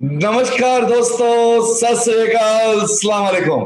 नमस्कार दोस्तों, सत श्री अकाल, अस्सलाम वालेकुम।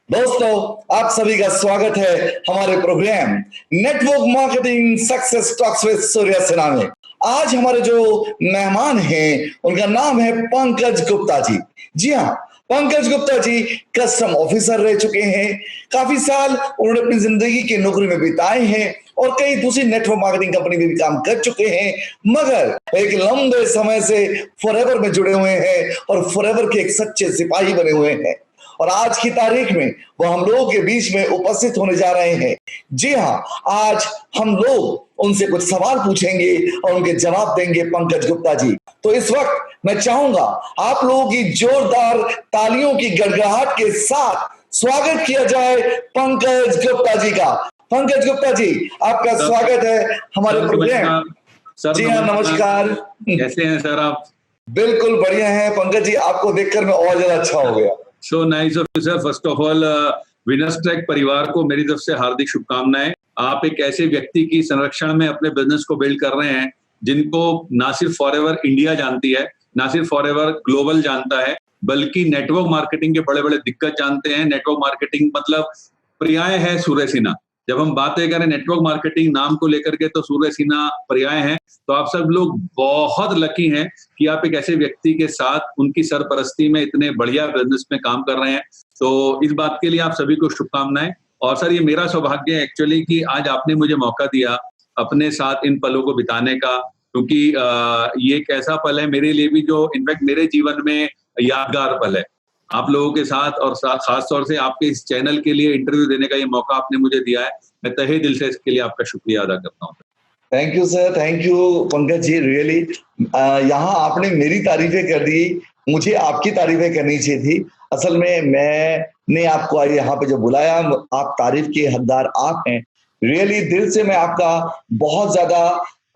दोस्तों, आप सभी का स्वागत है हमारे program network marketing success talks with Surya Sinha में। आज हमारे जो मेहमान हैं उनका नाम है पंकज गुप्ता जी। जी हाँ, पंकज गुप्ता जी कस्टम ऑफिसर रह चुके हैं। काफी साल उन्होंने अपनी जिंदगी की नौकरी में बिताए हैं और कई दूसरी नेटवर्क मार्केटिंग कंपनी में भी काम कर चुके हैं, मगर एक लंबे समय से फॉरएवर में जुड़े हुए हैं और फॉरएवर के एक सच्चे सिपाही बने हुए हैं। और आज की तारीख में वो हम लोगों के बीच में उपस्थित होने जा रहे हैं। जी हाँ, आज हम लोग उनसे कुछ सवाल पूछेंगे और उनके जवाब देंगे पंकज गुप्ता जी। तो इस वक्त मैं चाहूंगा आप लोगों की जोरदार तालियों की गड़गड़ाहट के साथ स्वागत किया जाए पंकज गुप्ता जी का। पंकज गुप्ता जी, आपका स्वागत है हमारे प्रोग्राम। जी हाँ, नमस्कार। कैसे हैं सर आप? बिल्कुल बढ़िया हैं पंकज जी, आपको देखकर मैं और ज्यादा अच्छा हो गया। So nice of you sir. First of all winners track परिवार को मेरी तरफ से हार्दिक शुभकामनाएं। आप एक ऐसे व्यक्ति की संरक्षण में अपने बिजनेस को बिल्ड कर रहे हैं जिनको ना सिर्फ फॉरएवर इंडिया जानती है, ना सिर्फ फॉरएवर ग्लोबल जानता है, बल्कि नेटवर्क मार्केटिंग के बड़े बड़े दिग्गज जानते हैं। नेटवर्क मार्केटिंग मतलब पर्याय है सूर्य सिन्हा। जब हम बातें करें नेटवर्क मार्केटिंग नाम को लेकर के, तो सूर्य सिन्हा पर्याय है। तो आप सब लोग बहुत लकी हैं कि आप एक ऐसे व्यक्ति के साथ उनकी सरपरस्ती में इतने बढ़िया बिजनेस में काम कर रहे हैं। तो इस बात के लिए आप सभी को शुभकामनाएं। और सर, ये मेरा सौभाग्य है एक्चुअली कि आज आपने मुझे मौका दिया अपने साथ इन पलों को बिताने का, क्योंकि ये एक ऐसा पल है मेरे लिए भी जो इनफैक्ट मेरे जीवन में यादगार पल है। आप लोगों के साथ और खास तौर से आपके इस चैनल के लिए इंटरव्यू देने का ये मौका आपने मुझे दिया है। मैं तहे दिल से इसके लिए आपका शुक्रिया अदा करता हूँ। Thank you sir, thank you Pankaj ji, really. यहाँ आपने मेरी तारीफें कर दी, मुझे आपकी तारीफें करनी चाहिए थी। असल में मैंने आपको यहाँ पे जो बुलाया, आप तारीफ के हकदार आप हैं। रियली दिल से मैं आपका बहुत ज्यादा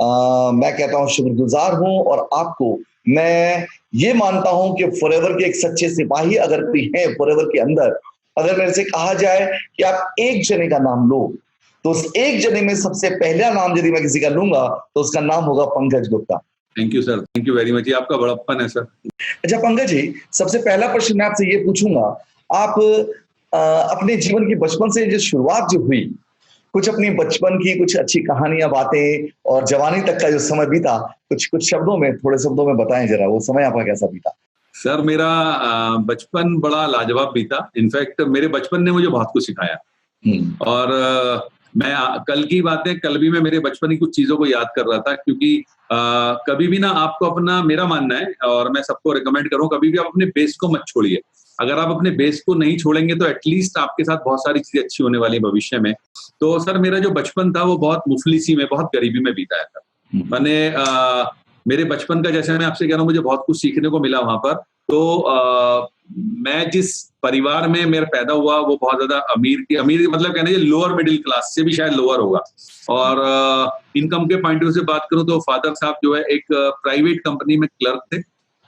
मैं कहता हूँ शुक्रगुजार हूँ। और आपको मैं ये मानता हूं कि फॉरएवर के एक सच्चे सिपाही अगर कोई है फॉरएवर के अंदर, अगर मेरे से कहा जाए कि आप एक जने का नाम लो, तो उस एक जने में सबसे पहला नाम यदि मैं किसी का लूंगा तो उसका नाम होगा Pankaj Gupta. Thank you sir, thank you very much. आपका बड़प्पन है सर। अच्छा पंकज जी, सबसे पहला प्रश्न मैं आपसे ये पूछूंगा, आप अपने जीवन की बचपन से जो शुरुआत जो हुई, कुछ अपनी बचपन की कुछ अच्छी कहानियां, बातें और जवानी तक का जो समय बीता, कुछ शब्दों में, थोड़े शब्दों में बताएं जरा, वो समय आपका कैसा बीता? सर, मेरा बचपन बड़ा लाजवाब बीता। इनफैक्ट मेरे बचपन ने मुझे बहुत कुछ सिखाया। और मैं कल की बात है, कल भी मैं मेरे बचपन की कुछ चीजों को याद कर रहा था, क्योंकि कभी भी ना आपको अपना, मेरा मानना है और मैं सबको रिकमेंड करूं, कभी भी आप अपने बेस को मत छोड़िए। अगर आप अपने बेस को नहीं छोड़ेंगे तो एटलीस्ट आपके साथ बहुत सारी चीजें अच्छी होने वाली भविष्य में। तो सर, मेरा जो बचपन था वो बहुत मुफलिसी में, बहुत गरीबी में बीता था। मैंने मेरे बचपन का, जैसे मैं आपसे कह रहा हूँ, मुझे बहुत कुछ सीखने को मिला वहां पर। तो मैं जिस परिवार में मेरा पैदा हुआ वो बहुत ज्यादा अमीर मतलब कहने लोअर मिडिल क्लास से भी शायद लोअर होगा। और इनकम के पॉइंट ऑफ व्यू से बात करूं तो फादर साहब जो है एक प्राइवेट कंपनी में क्लर्क थे।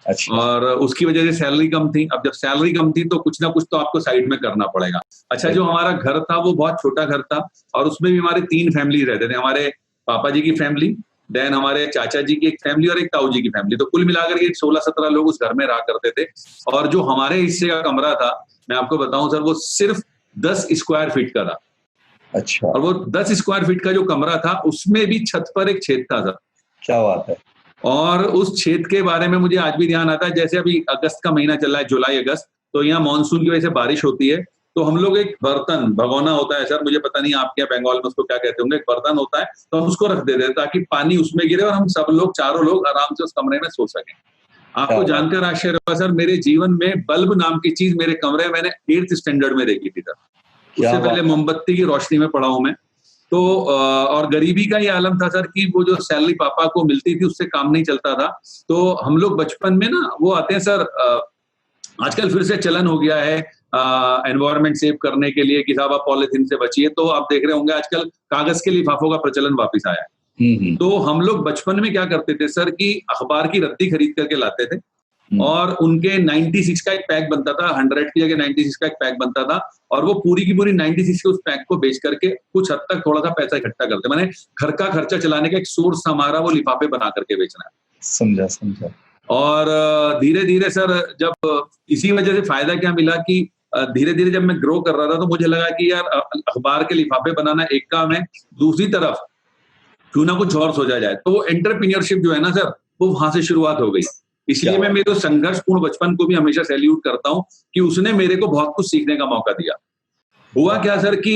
अच्छा। और उसकी वजह से सैलरी कम थी। अब जब सैलरी कम थी तो कुछ ना कुछ तो आपको साइड में करना पड़ेगा। अच्छा, जो हमारा घर था वो बहुत छोटा घर था और उसमें भी हमारे 3 फैमिली रहते थे। हमारे पापा जी की फैमिली, देन हमारे चाचा जी की एक फैमिली और एक ताऊ जी की फैमिली। तो कुल मिलाकर के 16-17 लोग उस घर में रहा करते थे। और जो हमारे हिस्से का कमरा था, मैं आपको बताऊं सर, वो सिर्फ 10 स्क्वायर फीट का था। अच्छा। और वो 10 स्क्वायर फीट का जो कमरा था उसमें भी छत पर एक छेद था सर। क्या बात है। और उस छेद के बारे में मुझे आज भी ध्यान आता है। जैसे अभी अगस्त का महीना चल रहा है, जुलाई अगस्त, तो यहाँ मानसून की वजह से बारिश होती है। तो हम लोग एक बर्तन, भगोना होता है सर, मुझे पता नहीं आपके यहाँ बंगाल में उसको क्या कहते होंगे, एक बर्तन होता है, तो हम उसको रख देते हैं ताकि पानी उसमें गिरे और हम सब लोग, चारों लोग आराम से उस कमरे में सो सकें। आपको जानकर आश्चर्य होगा सर, मेरे जीवन में बल्ब नाम की चीज मेरे कमरे में मैंने 8th स्टैंडर्ड में देखी थी सर। उससे पहले मोमबत्ती की रोशनी में पढ़ा हूं मैं। तो और गरीबी का ये आलम था सर कि वो जो सैलरी पापा को मिलती थी उससे काम नहीं चलता था। तो हम लोग बचपन में ना, वो आते हैं सर, आजकल फिर से चलन हो गया है एनवायरनमेंट सेव करने के लिए कि साहब आप पॉलिथीन से बचिए। तो आप देख रहे होंगे आजकल कागज के लिफाफों का प्रचलन वापस आया है। तो हम लोग बचपन में क्या करते थे सर कि अखबार की रद्दी खरीद करके लाते थे और उनके 96 का एक पैक बनता था, 100 की जगह 96 का एक पैक बनता था। और वो पूरी की पूरी 96 के उस पैक को बेच करके कुछ हद तक थोड़ा सा पैसा इकट्ठा करते। मैंने घर का खर्चा चलाने का एक सोर्स हमारा वो लिफाफे बना करके बेचना है। समझा समझा। और धीरे धीरे सर जब इसी वजह से फायदा क्या मिला कि धीरे धीरे जब मैं ग्रो कर रहा था तो मुझे लगा कि यार अखबार के लिफाफे बनाना एक काम है, दूसरी तरफ क्यों ना कुछ और सोचा जाए। तो वो एंटरप्रेन्योरशिप जो है ना सर, वो वहां से शुरुआत हो गई। इसलिए मैं मेरे संघर्षपूर्ण बचपन को भी हमेशा सैल्यूट करता हूँ कि उसने मेरे को बहुत कुछ सीखने का मौका दिया। हुआ क्या सर कि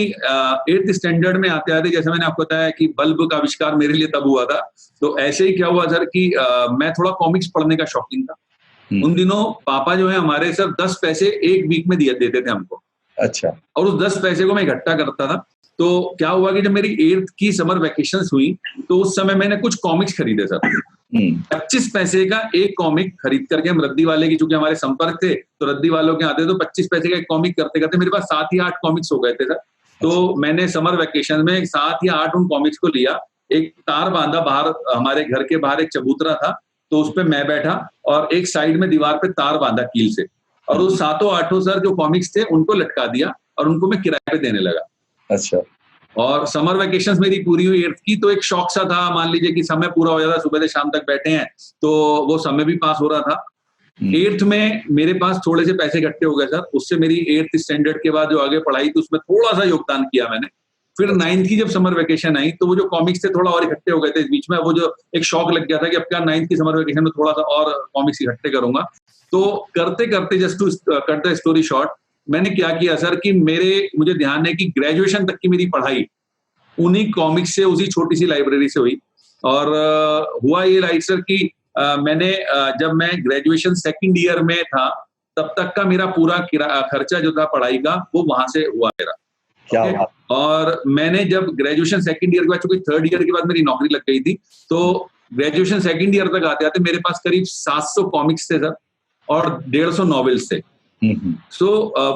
8th स्टैंडर्ड में आते आते, जैसे मैंने आपको बताया कि बल्ब का आविष्कार मेरे लिए तब हुआ था, तो ऐसे ही क्या हुआ सर कि मैं थोड़ा कॉमिक्स पढ़ने का शौकीन था। उन दिनों पापा जो है हमारे सर 10 पैसे एक वीक में दिए देते थे हमको। अच्छा। और उस 10 पैसे को मैं इकट्ठा करता था। तो क्या हुआ कि जब मेरी 8th की समर वैकेशंस हुई तो उस समय मैंने कुछ कॉमिक्स खरीदे सर। 25 पैसे का एक कॉमिक खरीद करके हम रद्दी वाले की, चूंकि हमारे संपर्क थे तो रद्दी वालों के आते, तो 25 पैसे का एक कॉमिक करते करते मेरे पास 7 या 8 कॉमिक्स हो गए थे सर। तो मैंने समर वैकेशन में 7 या 8 उन कॉमिक्स को लिया, एक तार बांधा बाहर, हमारे घर के बाहर एक चबूतरा था, तो उस पर मैं बैठा और एक साइड में दीवार पे तार बांधा कील से, और उस 7-8 सर जो कॉमिक्स थे उनको लटका दिया और उनको मैं किराए पे देने लगा। अच्छा। और समर वैकेशंस मेरी पूरी हुई 8th की, तो एक शौक सा था, मान लीजिए कि समय पूरा हो जाता, सुबह से शाम तक बैठे हैं तो वो समय भी पास हो रहा था। 8th में मेरे पास थोड़े से पैसे इकट्ठे हो गए सर, उससे मेरी 8th स्टैंडर्ड के बाद जो आगे पढ़ाई थी उसमें थोड़ा सा योगदान किया मैंने। फिर 9th की जब समर वैकेशन आई तो वो जो कॉमिक्स थे थोड़ा और इकट्ठे हो गए थे, बीच में वो जो एक शौक लग गया था कि अब क्या 9th की समर वैकेशन में थोड़ा सा और कॉमिक्स इकट्ठे करूंगा। तो करते करते, just to cut the story short, मैंने क्या किया सर कि मुझे ध्यान है कि ग्रेजुएशन तक की मेरी पढ़ाई उन्हीं कॉमिक्स से, उसी छोटी सी लाइब्रेरी से हुई। और हुआ ये लाइक सर कि मैंने जब मैं ग्रेजुएशन सेकंड ईयर में था तब तक का मेरा पूरा खर्चा जो था पढ़ाई का वो वहां से हुआ मेरा। क्या बात। और मैंने जब ग्रेजुएशन सेकंड ईयर के बाद, चूंकि थर्ड ईयर के बाद मेरी नौकरी लग गई थी, तो ग्रेजुएशन सेकंड ईयर तक आते आते मेरे पास करीब 700 कॉमिक्स थे सर और 150 नॉवेल्स थे। सो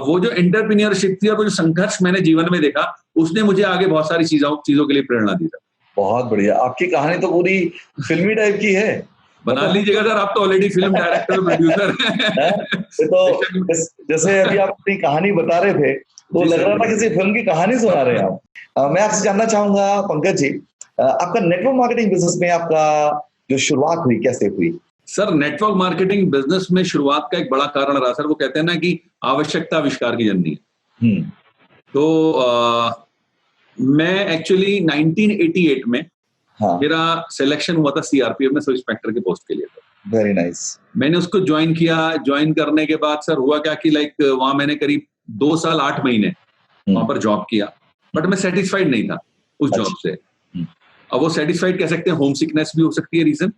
वो जो एंटरप्रेन्योरशिप थी और वो जो संघर्ष मैंने जीवन में देखा, उसने मुझे आगे बहुत सारी चीजों के लिए प्रेरणा दी सर। बहुत बढ़िया, आपकी कहानी तो पूरी फिल्मी टाइप की है। बना लीजिएगा सर, आप तो ऑलरेडी फिल्म डायरेक्टर प्रोड्यूसर हैं। तो जैसे अभी आप अपनी कहानी बता रहे थे तो लग रहा था किसी फिल्म की कहानी सुना रहे हैं आप। मैं आपसे जानना चाहूंगा पंकज जी, आपका नेटवर्क मार्केटिंग बिजनेस में आपका जो शुरुआत हुई कैसे हुई? सर नेटवर्क मार्केटिंग बिजनेस में शुरुआत का एक बड़ा कारण रहा सर, वो कहते हैं ना कि आवश्यकता आविष्कार की जननी है। तो मैं एक्चुअली 1988 में मेरा सिलेक्शन हुआ था सीआरपीएफ में सब इंस्पेक्टर के पोस्ट के लिए। Very nice. मैंने उसको ज्वाइन किया। ज्वाइन करने के बाद सर हुआ क्या कि वहां मैंने करीब 2 साल 8 महीने वहां पर जॉब किया, बट मैं सेटिस्फाइड नहीं था उस जॉब से। अब वो सेटिस्फाइड कह सकते हैं, होम सिकनेस भी हो सकती है रीजन।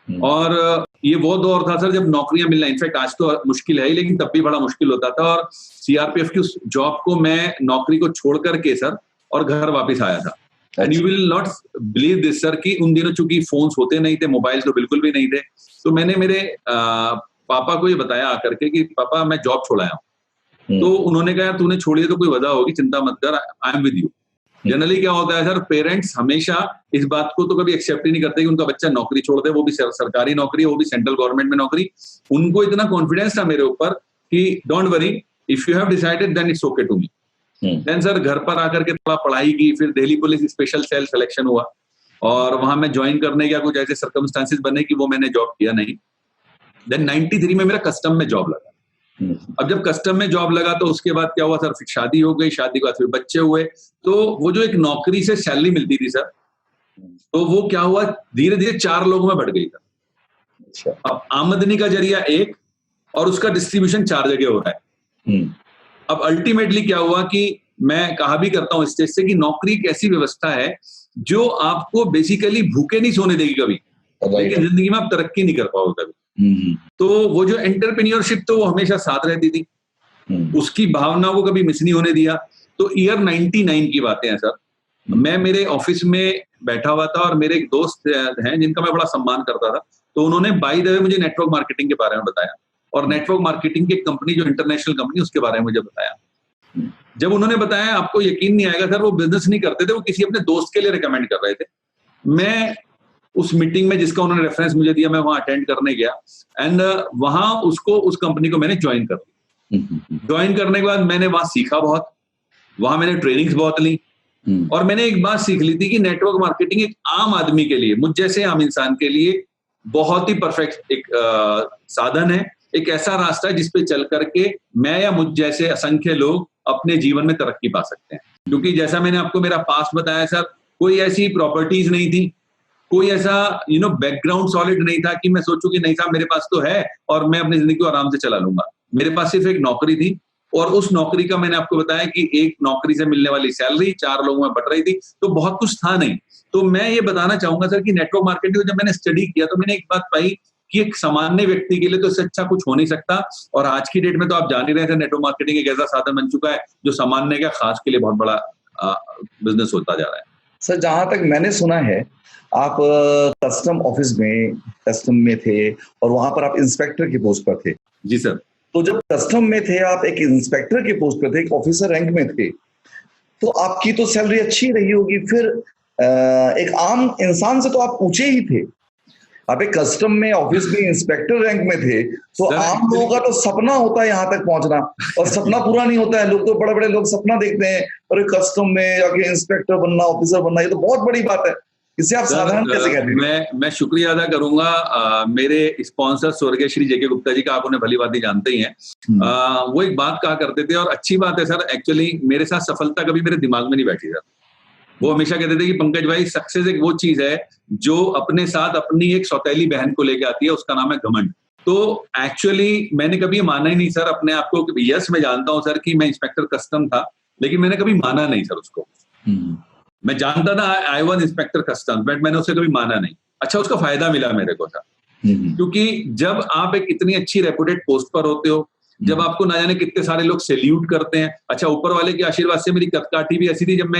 और ये वो दौर था सर जब नौकरियां मिलना, इनफैक्ट आज तो मुश्किल है ही, लेकिन तब भी बड़ा मुश्किल होता था। और सीआरपीएफ की उस जॉब को मैं नौकरी को छोड़ करके सर और घर वापस आया था। And you will not believe this sir कि उन दिनों चूंकि फोन्स होते नहीं थे, मोबाइल तो बिल्कुल भी नहीं थे, तो मैंने मेरे पापा को ये बताया आकर के कि पापा मैं जॉब छोड़ आया हूँ। तो उन्होंने कहा तूने छोड़ी है तो कोई वजह होगी, चिंता मत कर, I am with you. Generally क्या होता है सर, पेरेंट्स हमेशा इस बात को तो कभी एक्सेप्ट ही नहीं करते कि उनका बच्चा नौकरी छोड़ दे, वो भी सरकारी नौकरी, वो भी सेंट्रल गवर्नमेंट में नौकरी। उनको इतना कॉन्फिडेंस था मेरे ऊपर कि don't worry, if you have decided then it's okay to me. Then sir घर पर आकर के थोड़ा पढ़ाई की, फिर Delhi police special cell selection हुआ और वहां मैं ज्वाइन करने का कुछ ऐसे सर्कमस्टांसेस बने कि वो मैंने जॉब किया नहीं। देन 93 में मेरा कस्टम में जॉब लगा। अब जब कस्टम में जॉब लगा तो उसके बाद क्या हुआ सर, फिर शादी हो गई, शादी के बाद फिर बच्चे हुए। तो वो जो एक नौकरी से सैलरी मिलती थी सर, तो वो क्या हुआ, धीरे धीरे 4 लोगों में बढ़ गई सर। अच्छा। अब आमदनी का जरिया एक और उसका डिस्ट्रीब्यूशन 4 जगह हो रहा है। अब अल्टीमेटली क्या हुआ कि मैं कहा भी करता हूं स्टेज से कि नौकरी एक ऐसी व्यवस्था है जो आपको बेसिकली भूखे नहीं सोने देगी कभी, लेकिन जिंदगी में आप तरक्की नहीं कर पाओगे कभी। तो वो जो एंटरप्रेन्योरशिप तो वो हमेशा साथ रहती थी, उसकी भावना को कभी मिस नहीं होने दिया। तो ईयर 99 की बातें हैं सर, मैं मेरे ऑफिस में बैठा हुआ था और मेरे एक दोस्त हैं जिनका मैं बड़ा सम्मान करता था, तो उन्होंने बाय द वे मुझे नेटवर्क मार्केटिंग के बारे में बताया और नेटवर्क मार्केटिंग की एक कंपनी जो इंटरनेशनल कंपनी, उसके बारे में मुझे बताया। जब उन्होंने बताया, आपको यकीन नहीं आएगा सर, वो बिजनेस नहीं करते थे, वो किसी अपने दोस्त के लिए रिकमेंड कर रहे थे। मैं उस मीटिंग में जिसका उन्होंने रेफरेंस मुझे दिया, मैं वहां अटेंड करने गया एंड वहां उस कंपनी को मैंने ज्वाइन कर लिया। ज्वाइन करने के बाद मैंने वहां सीखा बहुत, वहां मैंने ट्रेनिंग्स बहुत ली और मैंने एक बात सीख ली थी कि नेटवर्क मार्केटिंग एक आम आदमी के लिए, मुझ जैसे आम इंसान के लिए बहुत ही परफेक्ट एक साधन है, एक ऐसा रास्ता है जिसपे चल करके मैं या मुझ जैसे असंख्य लोग अपने जीवन में तरक्की पा सकते हैं। क्योंकि जैसा मैंने आपको मेरा पास्ट बताया सर, कोई ऐसी प्रॉपर्टीज नहीं थी, कोई ऐसा बैकग्राउंड सॉलिड नहीं था कि मैं सोचूं कि नहीं साहब मेरे पास तो है और मैं अपनी जिंदगी को आराम से चला लूंगा। मेरे पास सिर्फ एक नौकरी थी और उस नौकरी का मैंने आपको बताया कि एक नौकरी से मिलने वाली सैलरी 4 लोगों में बट रही थी, तो बहुत कुछ था नहीं। तो मैं ये बताना चाहूंगा सर कि नेटवर्क मार्केटिंग को जब मैंने स्टडी किया तो मैंने एक बात पाई कि एक सामान्य व्यक्ति के लिए तो इससे अच्छा कुछ हो नहीं सकता। और आज की डेट में तो आप जान ही रहे थे, नेटवर्क मार्केटिंग एक ऐसा साधन बन चुका है जो सामान्य क्या खास के लिए बहुत बड़ा बिजनेस होता जा रहा है। सर जहां तक मैंने सुना है, आप कस्टम ऑफिस में कस्टम में थे और वहां पर आप इंस्पेक्टर की पोस्ट पर थे। जी सर। तो जब कस्टम में थे, आप एक इंस्पेक्टर की पोस्ट पर थे, एक ऑफिसर रैंक में थे, तो आपकी तो सैलरी अच्छी रही होगी। फिर एक आम इंसान से तो आप ऊंचे ही थे। आप एक कस्टम में ऑफिस में इंस्पेक्टर रैंक में थे, तो आम लोगों का तो सपना होता है यहाँ तक पहुंचना, और सपना पूरा नहीं होता है। लोग तो बड़े बड़े लोग सपना देखते हैं, और कस्टम में जाके इंस्पेक्टर बनना, ऑफिसर बनना, ये तो बहुत बड़ी बात है। इसे आप साधारण कैसे कहते हैं? मैं शुक्रिया अदा करूंगा मेरे स्पॉन्सर स्वर्गीय श्री जेके गुप्ता जी का, आप उन्हें भली बात जानते ही हैं। वो एक बात कहा करते थे, और अच्छी बात है सर, एक्चुअली मेरे साथ सफलता कभी मेरे दिमाग में नहीं बैठी सर। वो हमेशा कहते थे कि पंकज भाई, सक्सेस एक वो चीज है जो अपने साथ अपनी एक सौतेली बहन को लेके आती है, उसका नाम है घमंड। तो एक्चुअली मैंने कभी माना ही नहीं सर अपने आप को। यस, मैं जानता हूं सर कि मैं इंस्पेक्टर कस्टम था, लेकिन मैंने कभी माना नहीं सर उसको। मैं जानता था I was inspector custom, but मैंने उसे कभी माना नहीं। अच्छा, उसका फायदा मिला मेरे को सर, क्योंकि जब आप एक इतनी अच्छी रेपुटेड पोस्ट पर होते हो, जब आपको ना जाने कितने सारे लोग सैल्यूट करते हैं। अच्छा, ऊपर वाले के आशीर्वाद से मेरी कदकाठी भी ऐसी थी, जब मैं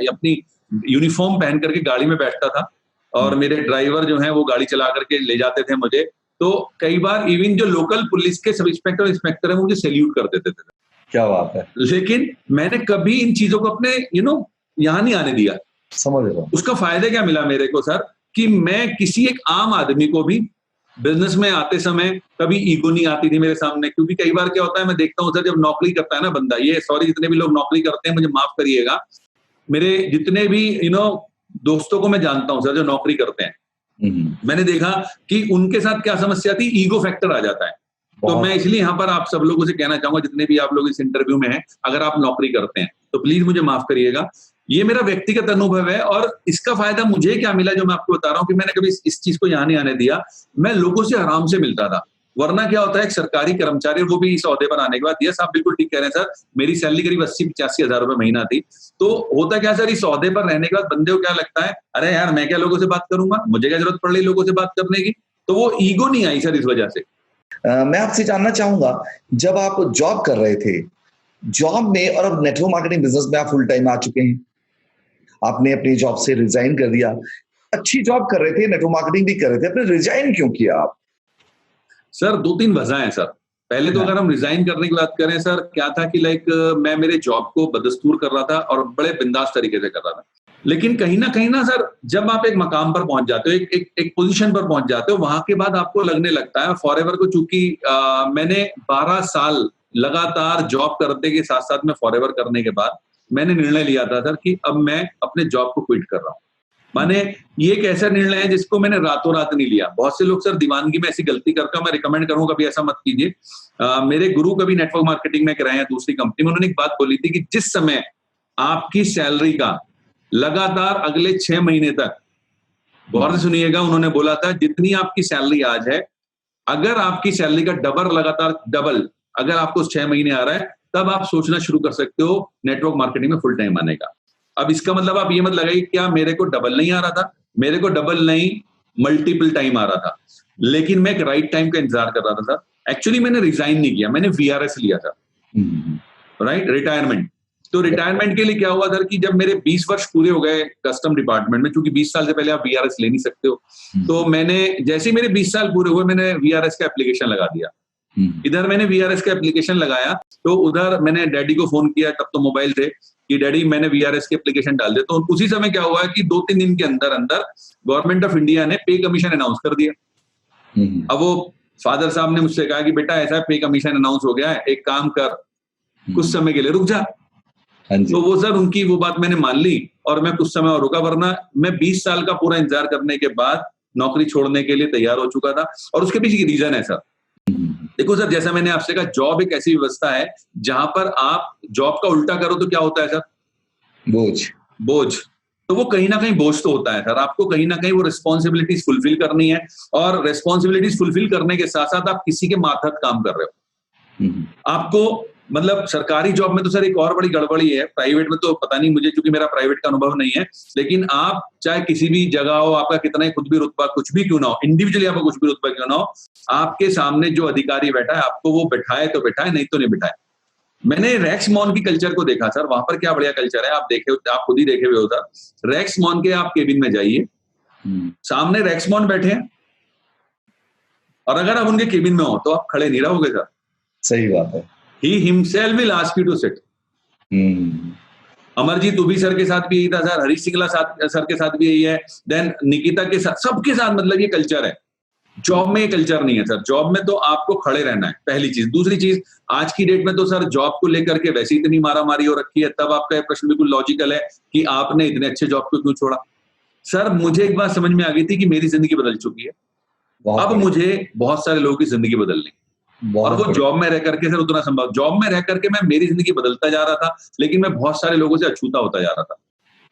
अपनी यूनिफॉर्म पहन करके गाड़ी में बैठता था और मेरे ड्राइवर जो हैं वो गाड़ी चला करके ले जाते थे मुझे, तो कई बार इवन जो लोकल पुलिस के सब इंस्पेक्टर है मुझे सैल्यूट कर देते थे। क्या बात है। लेकिन मैंने कभी इन चीजों को अपने यहाँ नहीं आने दिया। समझ रहा हूं। उसका फायदा क्या मिला मेरे को सर, कि मैं किसी एक आम आदमी को भी बिजनेस में आते समय कभी ईगो नहीं आती थी मेरे सामने। क्योंकि कई बार क्या होता है, मैं देखता हूं सर, जब नौकरी करता है ना बंदा, ये सॉरी जितने भी लोग नौकरी करते हैं मुझे माफ करिएगा, मेरे जितने भी दोस्तों को मैं जानता हूं सर जो नौकरी करते हैं, मैंने देखा कि उनके साथ क्या समस्या थी, ईगो फैक्टर आ जाता है। तो मैं इसलिए यहाँ पर आप सब लोगों से कहना चाहूंगा, जितने भी आप लोग इस इंटरव्यू में हैं, अगर आप नौकरी करते हैं तो प्लीज मुझे माफ करिएगा। ये मेरा व्यक्तिगत अनुभव है, और इसका फायदा मुझे क्या मिला जो मैं आपको बता रहा हूँ कि मैंने कभी इस चीज को यहाँ नहीं आने दिया। मैं लोगों से आराम से मिलता था। वरना क्या होता है, एक सरकारी कर्मचारी, वो भी इस ओहदे पर आने के बाद, यस आप बिल्कुल ठीक कह रहे हैं सर, मेरी सैलरी करीब 80-85 हजार रुपए महीना थी। तो होता क्या सर, इस ओहदे पर रहने के बाद बंदे को क्या लगता है, अरे यार मैं क्या लोगों से बात करूंगा, मुझे क्या जरूरत पड़ रही लोगों से बात करने की। तो वो ईगो नहीं आई सर इस वजह से। मैं आपसे जानना चाहूंगा, जब आप जॉब कर रहे थे, जॉब में और अब नेटवर्क मार्केटिंग बिजनेस में आप फुल टाइम आ चुके हैं, आपने अपनी जॉब से रिजाइन कर दिया, अच्छी जॉब कर रहे थे, नेटवर्क मार्केटिंग भी कर रहे थे, आपने रिजाइन क्यों किया आप? सर 2-3 वजह है सर। पहले तो अगर हम रिजाइन करने की बात करें सर, क्या था कि मैं मेरे जॉब को बदस्तूर कर रहा था और बड़े बिंदास तरीके से कर रहा था। लेकिन कहीं ना सर, जब आप एक मकाम पर पहुंच जाते हो, एक पोजीशन पर पहुंच जाते हो, वहां के बाद आपको लगने लगता है फॉरएवर को। चूंकि मैंने 12 साल लगातार जॉब करने के साथ साथ में फॉरएवर करने के बाद मैंने निर्णय लिया था सर कि अब मैं अपने जॉब को क्विट कर रहा हूं। माने ये एक ऐसा निर्णय है जिसको मैंने रातों रात नहीं लिया। बहुत से लोग सर दीवानगी में ऐसी गलती करके, मैं रिकमेंड करूंगा कभी ऐसा मत कीजिए। मेरे गुरु कभी नेटवर्क मार्केटिंग में कराए हैं दूसरी कंपनी में, उन्होंने एक बात बोली थी कि जिस समय आपकी सैलरी का लगातार अगले 6 महीने तक, गौर से सुनिएगा, उन्होंने बोला था जितनी आपकी सैलरी आज है, अगर आपकी सैलरी का डबल अगर आपको 6 महीने आ रहा है, तब आप सोचना शुरू कर सकते हो नेटवर्क मार्केटिंग में फुल टाइम आने का। अब इसका मतलब आप ये मत लगाइए क्या मेरे को डबल नहीं आ रहा था, मेरे को डबल नहीं मल्टीपल टाइम आ रहा था, लेकिन मैं एक राइट टाइम का इंतजार कर रहा था सर। एक्चुअली मैंने रिजाइन नहीं किया, मैंने वीआरएस लिया था, राइट, रिटायरमेंट। तो रिटायरमेंट के लिए क्या हुआ सर कि जब मेरे 20 वर्ष पूरे हो गए कस्टम डिपार्टमेंट में, क्योंकि 20 साल से पहले आप वीआरएस ले नहीं सकते हो, तो मैंने जैसे ही मेरे 20 साल पूरे हुए, मैंने वीआरएस का एप्लीकेशन लगा दिया। इधर मैंने वीआरएस का एप्लीकेशन लगाया, तो उधर मैंने डैडी को फोन किया, तब तो मोबाइल थे, कि डैडी मैंने वीआरएस के एप्लीकेशन डाल दिया। तो उसी समय क्या हुआ कि 2-3 दिन के अंदर गवर्नमेंट ऑफ इंडिया ने पे कमीशन अनाउंस कर दिया। अब वो फादर साहब ने मुझसे कहा कि बेटा ऐसा पे कमीशन अनाउंस हो गया है, एक काम कर, कुछ समय के लिए रुक जा। तो वो सर उनकी वो बात मैंने मान ली और मैं कुछ समय और रुका, वरना मैं 20 साल का पूरा इंतजार करने के बाद नौकरी छोड़ने के लिए तैयार हो चुका था। और उसके पीछे रीजन है सर। देखो सर, जैसा मैंने आपसे कहा, जॉब एक ऐसी व्यवस्था है जहां पर आप जॉब का उल्टा करो तो क्या होता है सर? बोझ। तो वो कहीं ना कहीं बोझ तो होता है सर। आपको कहीं ना कहीं वो रिस्पॉन्सिबिलिटीज फुलफिल करनी है, और रिस्पॉन्सिबिलिटीज फुलफिल करने के साथ साथ आप किसी के मातहत काम कर रहे हो। आपको मतलब सरकारी जॉब में तो सर एक और बड़ी गड़बड़ी है, प्राइवेट में तो पता नहीं मुझे, क्योंकि मेरा प्राइवेट का अनुभव नहीं है, लेकिन आप चाहे किसी भी जगह हो, आपका कितना ही खुद भी रुतबा कुछ भी क्यों ना हो, इंडिविजुअली आपका कुछ भी रुतबा क्यों ना हो, आपके सामने जो अधिकारी बैठा है, आपको वो बैठाए तो बैठाए, नहीं तो नहीं बैठाए। मैंने रैक्स मॉल की कल्चर को देखा सर, वहां पर क्या बढ़िया कल्चर है, आप देखे, आप खुद ही देखे हुए हो सर। रैक्स मॉल के आप केबिन में जाइए, सामने रैक्स मॉल बैठे हैं, और अगर आप उनके केबिन में हो तो आप खड़े नहीं रहोगे सर। सही बात है। He himself will ask you to sit. Amarjeet उभी सर के साथ भी यही था सर, हरीश सिंगला सर के साथ भी यही है, देन निकिता के साथ, सबके साथ मतलब ये कल्चर है। जॉब में ये कल्चर नहीं है सर। जॉब में तो आपको खड़े रहना है, पहली चीज। दूसरी चीज, आज की डेट में तो सर जॉब को लेकर के वैसे इतनी मारामारी हो रखी है, तब आपका प्रश्न बिल्कुल लॉजिकल है कि आपने इतने अच्छे जॉब को क्यों छोड़ा। सर मुझे एक बात समझ में आ गई थी कि मेरी जिंदगी बदल चुकी है, अब मुझे बहुत सारे लोगों की जिंदगी बदलनी, और वो जॉब में रह करके सर उतना संभव, जॉब में रह करके मैं मेरी जिंदगी बदलता जा रहा था, लेकिन मैं बहुत सारे लोगों से अछूता होता जा रहा था।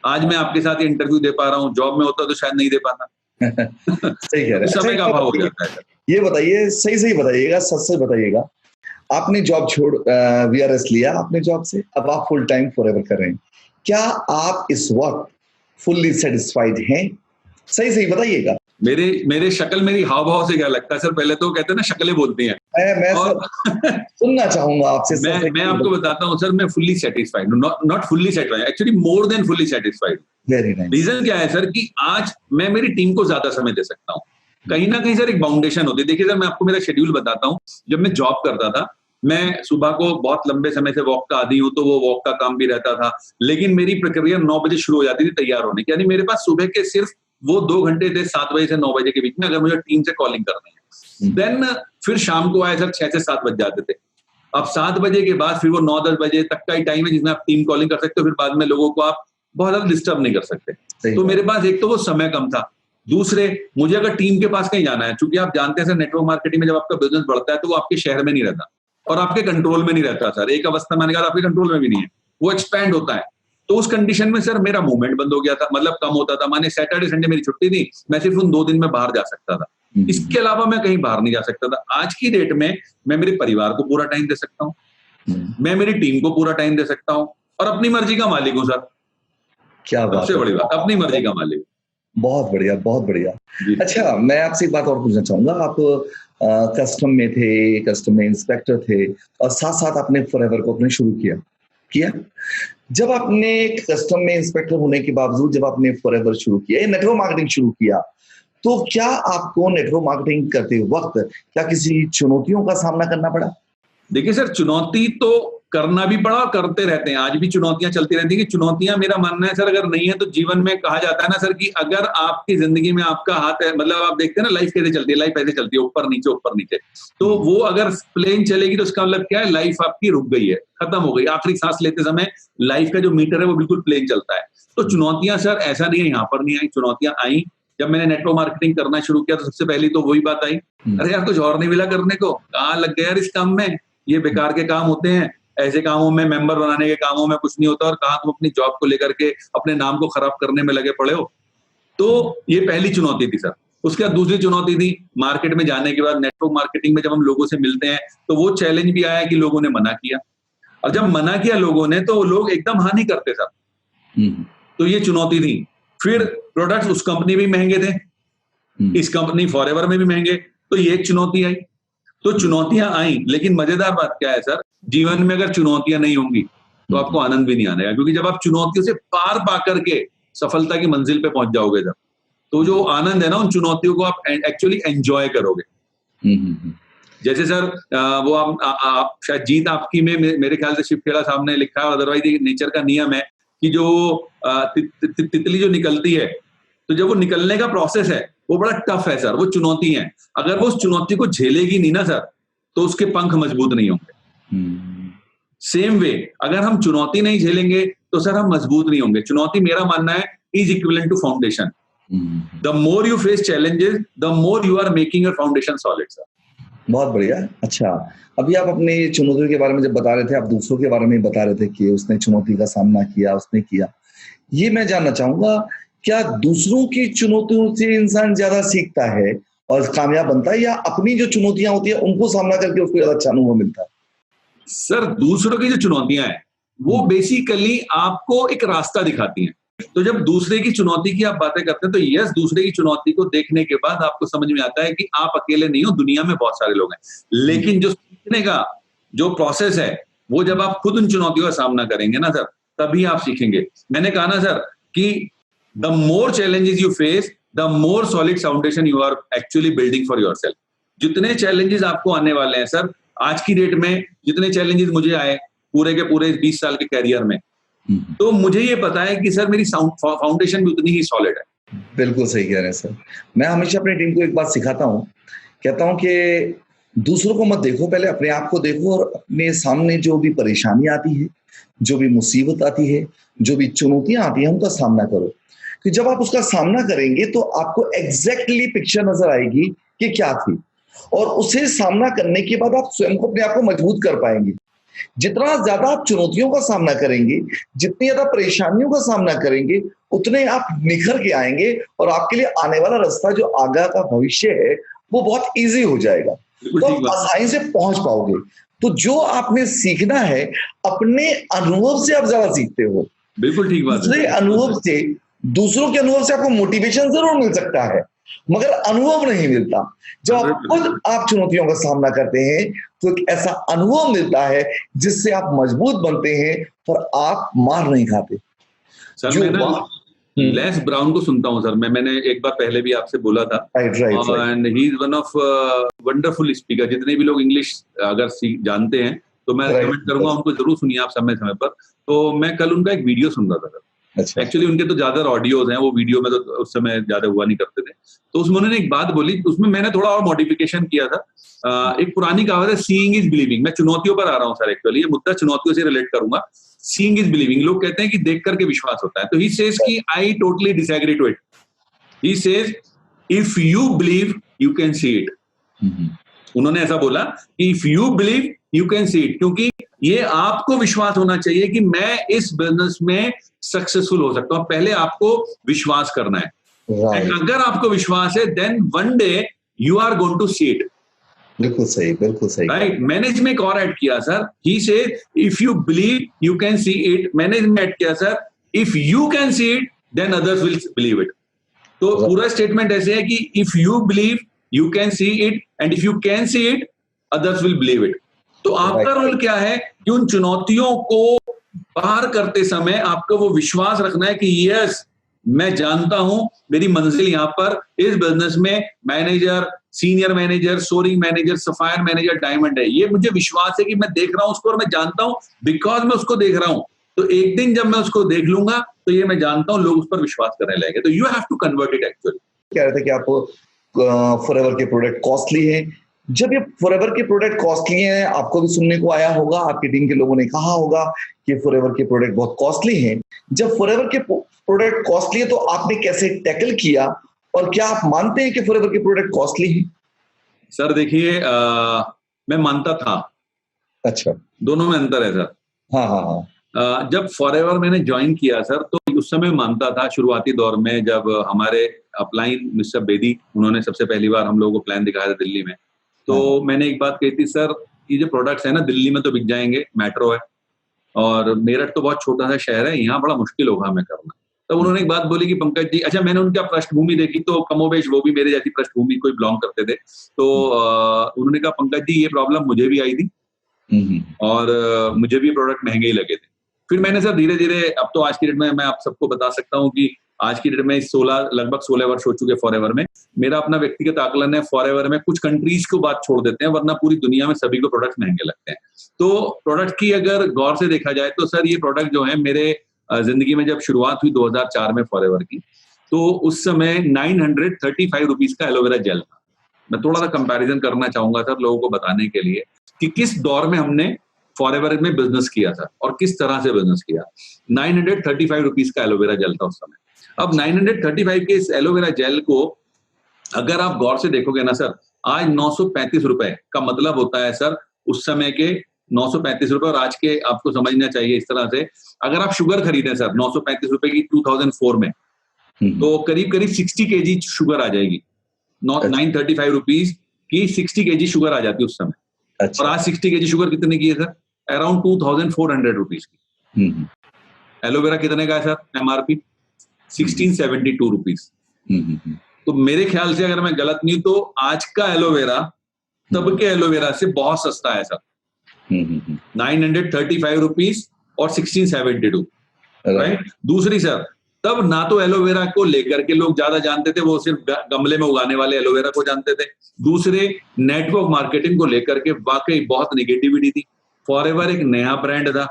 आज मैं आपके साथ ये इंटरव्यू दे पा रहा हूँ, जॉब में होता तो शायद नहीं दे पाता। सही कह रहे हैं। समय का अभाव हो जाता है। ये बताइए, सही बताइएगा, सच से बताइएगा, आपने जॉब छोड़ वीआरएस लिया आपने जॉब से, अब आप फुल टाइम फॉरएवर कर रहे हैं, क्या आप इस वक्त फुल्ली सेटिस्फाइड हैं? सही बताइएगा। मेरे शक्ल, मेरी हाव भाव से क्या लगता है सर? पहले तो कहते हैं ना, शक्लें बोलती हैं। मैं और सुनना चाहूंगा आपसे। मैं आपको बताता हूँ सर, मैं fully satisfied, not fully satisfied, actually more than fully satisfied. Very nice. Reason क्या है सर कि आज मैं मेरी टीम को ज्यादा समय दे सकता हूँ। कहीं ना कहीं सर एक बाउंडेशन होती है। देखिए सर, मैं आपको मेरा शेड्यूल बताता हूँ। जब मैं जॉब करता था, मैं सुबह को बहुत लंबे समय से वॉक का आदी हूँ, तो वो वॉक का काम भी रहता था, लेकिन मेरी प्रक्रिया 9 बजे शुरू हो जाती थी तैयार होने की। यानी मेरे पास सुबह के सिर्फ वो 2 घंटे थे, 7 बजे से 9 बजे के बीच में, अगर मुझे टीम से कॉलिंग करनी है। देन फिर शाम को आए सर 6 से 7 बज जाते थे। अब 7 बजे के बाद फिर वो 9-10 बजे तक का ही टाइम है जिसमें आप टीम कॉलिंग कर सकते हो, फिर बाद में लोगों को आप बहुत ज्यादा डिस्टर्ब नहीं कर सकते। तो मेरे पास एक तो वो समय कम था, दूसरे मुझे अगर टीम के पास कहीं जाना है, चूंकि आप जानते हैं सर, नेटवर्क मार्केटिंग में जब आपका बिजनेस बढ़ता है तो वो आपके शहर में नहीं रहता और आपके कंट्रोल में नहीं रहता सर। एक अवस्था मैंने कहा आपके कंट्रोल में भी नहीं है, वो एक्सपैंड होता है। तो उस कंडीशन में सर मेरा मूवमेंट बंद हो गया था, मतलब कम होता था। माने सैटरडे संडे मेरी छुट्टी थी, मैं सिर्फ उन 2 दिन में बाहर जा सकता था, इसके अलावा मैं कहीं बाहर नहीं जा सकता था। आज की डेट में मैं मेरे परिवार को पूरा टाइम दे सकता हूँ, मैं मेरी टीम को पूरा टाइम दे सकता हूँ, और अपनी मर्जी का मालिक हूँ सर। क्या बात, सबसे बड़ी बात, अपनी मर्जी का मालिक। बहुत बढ़िया, बहुत बढ़िया। अच्छा, मैं आपसे एक बात और पूछना चाहूंगा। आप कस्टम में थे, कस्टम में इंस्पेक्टर थे, और साथ साथ आपने फॉरएवर को अपने शुरू किया। जब आपने कस्टम में इंस्पेक्टर होने के बावजूद जब आपने फॉरएवर शुरू किया, नेटवर्क मार्केटिंग शुरू किया, तो क्या आपको नेटवर्क मार्केटिंग करते वक्त क्या किसी चुनौतियों का सामना करना पड़ा? देखिए सर, चुनौती तो करना भी पड़ा, करते रहते हैं, आज भी चुनौतियां चलती रहती हैं। कि चुनौतियां, मेरा मानना है सर, अगर नहीं है तो जीवन में कहा जाता है ना सर कि अगर आपकी जिंदगी में आपका हाथ है, मतलब आप देखते हैं ना लाइफ कैसे चलती है, लाइफ ऐसे चलती है, ऊपर नीचे, तो वो अगर प्लेन चलेगी तो उसका मतलब क्या है, लाइफ आपकी रुक गई है, खत्म हो गई। आखिरी सांस लेते समय लाइफ का जो मीटर है वो बिल्कुल प्लेन चलता है। तो चुनौतियां सर ऐसा नहीं है यहाँ पर नहीं आई, चुनौतियां आई। जब मैंने नेटवर्क मार्केटिंग करना शुरू किया तो सबसे पहली तो वही बात आई, अरे यार कुछ और नहीं मिला करने को, कहाँ लग गया यार इस काम में, ये बेकार के काम होते हैं, ऐसे कामों में, मेंबर बनाने के कामों में कुछ नहीं होता, और कहाँ तुम अपनी जॉब को लेकर के अपने नाम को खराब करने में लगे पड़े हो। तो ये पहली चुनौती थी सर। उसके बाद दूसरी चुनौती थी, मार्केट में जाने के बाद नेटवर्क मार्केटिंग में जब हम लोगों से मिलते हैं तो वो चैलेंज भी आया कि लोगों ने मना किया, और जब मना किया लोगों ने तो लोग एकदम हाँ नहीं करते सर। तो ये चुनौती थी। फिर प्रोडक्ट्स उस कंपनी भी महंगे थे, इस कंपनी फॉरएवर में भी महंगे, तो ये एक चुनौती आई। तो चुनौतियां आई, लेकिन मजेदार बात क्या है सर, जीवन में अगर चुनौतियां नहीं होंगी तो आपको आनंद भी नहीं आएगा, क्योंकि जब आप चुनौतियों से पार पा करके सफलता की मंजिल पे पहुंच जाओगे जब, तो जो आनंद है ना, उन चुनौतियों को आप एक्चुअली एंजॉय करोगे। जैसे सर वो आप शायद जीत आपकी में मेरे ख्याल से शिवखेड़ा साहब ने लिखा है, अदरवाइज नेचर का नियम है कि जो तितली जो निकलती है, तो जब वो निकलने का प्रोसेस है वो बड़ा टफ है सर, वो चुनौती है। अगर वो उस चुनौती को झेलेगी नहीं ना सर, तो उसके पंख मजबूत नहीं होंगे। सेम वे, अगर हम चुनौती नहीं झेलेंगे तो सर हम मजबूत नहीं होंगे। चुनौती, मेरा मानना है, is equivalent to foundation. The more you face challenges, the more you are making your foundation solid sir. बहुत बढ़िया। अच्छा, अभी आप अपनी चुनौतियों के बारे में जब बता रहे थे, आप दूसरों के बारे में बता रहे थे कि उसने चुनौती का सामना किया, उसने किया। ये मैं जानना चाहूंगा, क्या दूसरों की चुनौतियों से इंसान ज्यादा सीखता है और कामयाब बनता है, या अपनी जो चुनौतियां होती है उनको सामना करके उसको ज्यादा अच्छा अनुभव मिलता है? सर दूसरों की जो चुनौतियां हैं वो बेसिकली आपको एक रास्ता दिखाती हैं। तो जब दूसरे की चुनौती की आप बातें करते हैं तो यस, दूसरे की चुनौती को देखने के बाद आपको समझ में आता है कि आप अकेले नहीं हो, दुनिया में बहुत सारे लोग हैं। लेकिन जो सीखने का जो प्रोसेस है वो जब आप खुद उन चुनौतियों का सामना करेंगे ना सर, तभी आप सीखेंगे। मैंने कहा ना सर कि the more challenges you face, the more solid foundation you are actually building for yourself. जितने चैलेंजेस आपको आने वाले हैं सर, आज की डेट में जितने चैलेंजेस मुझे आए पूरे के पूरे 20 साल के कैरियर में, तो मुझे ये पता है कि सर मेरी फाउंडेशन भी उतनी ही सॉलिड है। बिल्कुल सही कह रहे हैं सर। मैं हमेशा अपनी टीम को एक बात सिखाता हूँ, कहता हूँ कि दूसरों को मत देखो, पहले अपने आप को देखो और अपने सामने जो भी परेशानी आती है, जो भी मुसीबत आती है, जो भी चुनौतियां आती हैं, उनका सामना करो। कि जब आप उसका सामना करेंगे तो आपको एग्जैक्टली पिक्चर नजर आएगी कि क्या थी, और उसे सामना करने के बाद आप स्वयं को, अपने आप को मजबूत कर पाएंगे। जितना ज्यादा आप चुनौतियों का सामना करेंगे, जितनी ज्यादा परेशानियों का सामना करेंगे, उतने आप निखर के आएंगे और आपके लिए आने वाला रास्ता, जो आगे का भविष्य है, वो बहुत इजी हो जाएगा। तो आप आसानी से पहुंच पाओगे। तो जो आपने सीखना है, अपने अनुभव से आप ज्यादा सीखते हो। बिल्कुल ठीक बात है। दूसरे अनुभव से, दूसरों के अनुभव से आपको मोटिवेशन जरूर मिल सकता है, मगर अनुभव नहीं मिलता। जब आप खुद आप चुनौतियों का सामना करते हैं तो एक ऐसा अनुभव मिलता है जिससे आप मजबूत बनते हैं और आप मार नहीं खाते। सर मैं ना लेस ब्राउन को सुनता हूँ सर, मैंने एक बार पहले भी आपसे बोला था, and he is one of wonderful speaker. जितने भी लोग इंग्लिश अगर जानते हैं तो मैं रिकमेंड करूंगा उनको जरूर सुनिए आप समय समय पर। तो मैं कल उनका एक वीडियो सुन रहा था सर। एक्चुअली उनके तो ज्यादा ऑडियोज हैं, वो वीडियो में तो उस समय ज्यादा हुआ नहीं करते थे। तो उसमें उन्होंने एक बात बोली, उसमें मैंने थोड़ा और मॉडिफिकेशन किया था। एक पुरानी कहावत है, सीइंग इज बिलीविंग। मैं चुनौतियों पर आ रहा हूँ सर, एक्चुअली ये मुद्दा चुनौतियों से रिलेट करूंगा। सीइंग इज बिलीविंग, लोग कहते हैं कि देख करके विश्वास होता है। तो ही सेज कि I totally disagree to it. He says if you believe you can see it. उन्होंने ऐसा बोला कि if you believe you can see it, क्योंकि ये आपको विश्वास होना चाहिए कि मैं इस बिजनेस में सक्सेसफुल हो सकता हूं। पहले आपको विश्वास करना है। अगर आपको विश्वास है, then one day you are going to see it. बिल्कुल सही, बिल्कुल सही। राइट। मैंने इसमें एक और ऐड किया sir, he said if you believe you can see it. मैंने इसमें ऐड किया sir, if you can see it than others will believe it. तो पूरा स्टेटमेंट ऐसे है कि if you believe you can see it and if you can see it others will believe it. तो आपका रोल क्या है कि उन चुनौतियों को पार करते समय आपको वो विश्वास रखना है कि यस, मैं जानता हूं मेरी मंजिल यहां पर इस बिजनेस में manager, senior manager, soaring manager, sapphire manager, diamond है। ये मुझे विश्वास है कि मैं देख रहा हूं उसको और मैं जानता हूं बिकॉज मैं उसको देख रहा हूं। तो एक दिन जब मैं उसको देख लूंगा तो ये मैं जानता हूं लोग उस पर विश्वास करने लगेंगे। तो you have to convert it. Actually कह रहे थे कि आप फॉरएवर के प्रोडक्ट कॉस्टली है। जब ये फॉरएवर के प्रोडक्ट कॉस्टली हैं, आपको भी सुनने को आया होगा, आपकी टीम के लोगों ने कहा होगा कि फॉरएवर के प्रोडक्ट बहुत कॉस्टली हैं। जब फॉरएवर के प्रोडक्ट कॉस्टली है तो आपने कैसे टैकल किया, और क्या आप मानते हैं कि फॉरएवर के प्रोडक्ट कॉस्टली हैं? सर देखिए, मैं मानता था। अच्छा, दोनों में अंतर है सर। हाँ हाँ हाँ। जब फॉरएवर मैंने ज्वाइन किया सर, तो उस समय मानता था शुरुआती दौर में, जब हमारे अपलाइन मिस्टर बेदी, उन्होंने सबसे पहली बार हम लोगों को प्लान दिखाया था दिल्ली में। तो मैंने एक बात कही थी, सर ये जो प्रोडक्ट्स है ना दिल्ली में तो बिक जाएंगे, मेट्रो है, और मेरठ तो बहुत छोटा सा शहर है, यहाँ बड़ा मुश्किल होगा हमें करना। तो उन्होंने एक बात बोली कि पंकज जी, अच्छा मैंने उनका पृष्ठभूमि देखी तो कमोबेश वो भी मेरे जैसी पृष्ठभूमि को बिलोंग करते थे। तो उन्होंने कहा पंकज जी ये प्रॉब्लम मुझे भी आई थी और मुझे भी प्रोडक्ट महंगे ही लगे थे। फिर मैंने सर धीरे धीरे, अब तो आज की डेट में मैं आप सबको बता सकता हूँ कि आज की डेट में लगभग 16 वर्ष हो चुके फॉरएवर में। मेरा अपना व्यक्तिगत आकलन है, फॉरएवर में कुछ कंट्रीज को बात छोड़ देते हैं, वरना पूरी दुनिया में सभी को प्रोडक्ट महंगे लगते हैं। तो प्रोडक्ट की अगर गौर से देखा जाए तो सर ये प्रोडक्ट जो है, मेरे जिंदगी में जब शुरुआत हुई 2004 में फॉरएवर की, तो उस समय 935 रुपीज का एलोवेरा जेल था। मैं थोड़ा सा कंपैरिजन करना चाहूंगा सर लोगों को बताने के लिए कि किस दौर में हमने फॉरएवर में बिजनेस किया था और किस तरह से बिजनेस किया। 935 रुपीज का एलोवेरा जेल था उस समय। अब 935 के इस एलोवेरा जेल को अगर आप गौर से देखोगे ना सर, आज 935 रुपए का मतलब होता है सर उस समय के 935 रुपए, और आज के आपको समझना चाहिए इस तरह से, अगर आप शुगर खरीदें सर 935 रुपए की 2004 में, तो करीब करीब 60 केजी शुगर आ जाएगी। 935 रुपीज की 60 केजी शुगर आ जाती है उस समय। अच्छा। और आज 60 केजी शुगर कितने की है सर? अराउंड 2400 रुपीज की। एलोवेरा कितने का है सर एमआरपी? 1672 रुपीज। तो मेरे ख्याल से अगर मैं गलत नहीं तो आज का एलोवेरा तब के एलोवेरा से बहुत सस्ता है सर। 935 रुपीज और 1672, राइट। दूसरी सर, तब ना तो एलोवेरा को लेकर के लोग ज्यादा जानते थे, वो सिर्फ गमले में उगाने वाले एलोवेरा को जानते थे। दूसरे, नेटवर्क मार्केटिंग को लेकर के वाकई बहुत निगेटिविटी थी। फॉरएवर एक नया ब्रांड था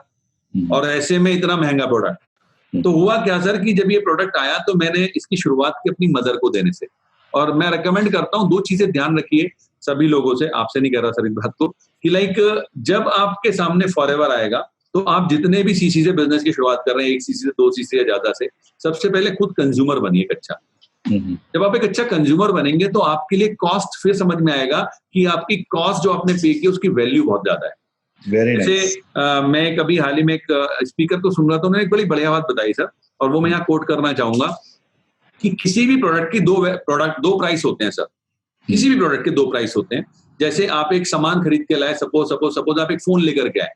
और ऐसे में इतना महंगा प्रोडक्ट। तो हुआ क्या सर कि जब ये प्रोडक्ट आया तो मैंने इसकी शुरुआत की अपनी मदर को देने से। और मैं रेकमेंड करता हूं, दो चीजें ध्यान रखिए सभी लोगों से, आपसे नहीं कह रहा सर इस बात को, कि लाइक जब आपके सामने फॉरएवर आएगा तो आप जितने भी सीसी से बिजनेस की शुरुआत कर रहे हैं, 1 सीसी से 2 सीसी या ज्यादा से, सबसे पहले खुद कंज्यूमर बनिए एक अच्छा। जब आप एक अच्छा कंज्यूमर बनेंगे तो आपके लिए कॉस्ट फिर समझ में आएगा कि आपकी कॉस्ट जो आपने पे की उसकी वैल्यू बहुत ज्यादा है। जैसे मैं कभी हाल ही में एक स्पीकर को सुन रहा था, उन्होंने एक बड़ी बढ़िया बात बताई सर, और वो मैं यहाँ कोट करना चाहूंगा कि किसी भी प्रोडक्ट की दो प्राइस होते हैं सर। किसी भी प्रोडक्ट के 2 प्राइस होते हैं। जैसे आप एक सामान खरीद के लाए, सपोज आप एक फोन लेकर के आए,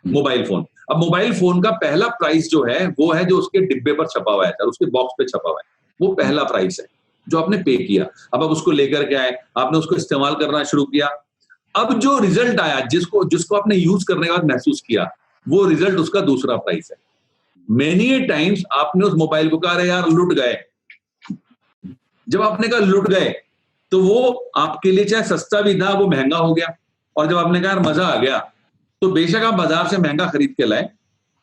मोबाइल फोन। अब मोबाइल फोन का पहला प्राइस जो है वो है जो उसके डिब्बे पर छपा हुआ है सर, उसके बॉक्स पे छपा हुआ है, वो पहला प्राइस है जो आपने पे किया। अब आप उसको लेकर के आए, आपने उसको इस्तेमाल करना शुरू किया। अब जो रिजल्ट आया, जिसको आपने यूज करने के बाद महसूस किया, वो रिजल्ट उसका दूसरा प्राइस है। मेनी टाइम्स आपने उस मोबाइल को कहा, अरे यार लुट गए। जब आपने कहा लुट गए तो वो आपके लिए चाहे सस्ता भी था, वो महंगा हो गया। और जब आपने कहा यार मजा आ गया, तो बेशक आप बाजार से महंगा खरीद के लाए,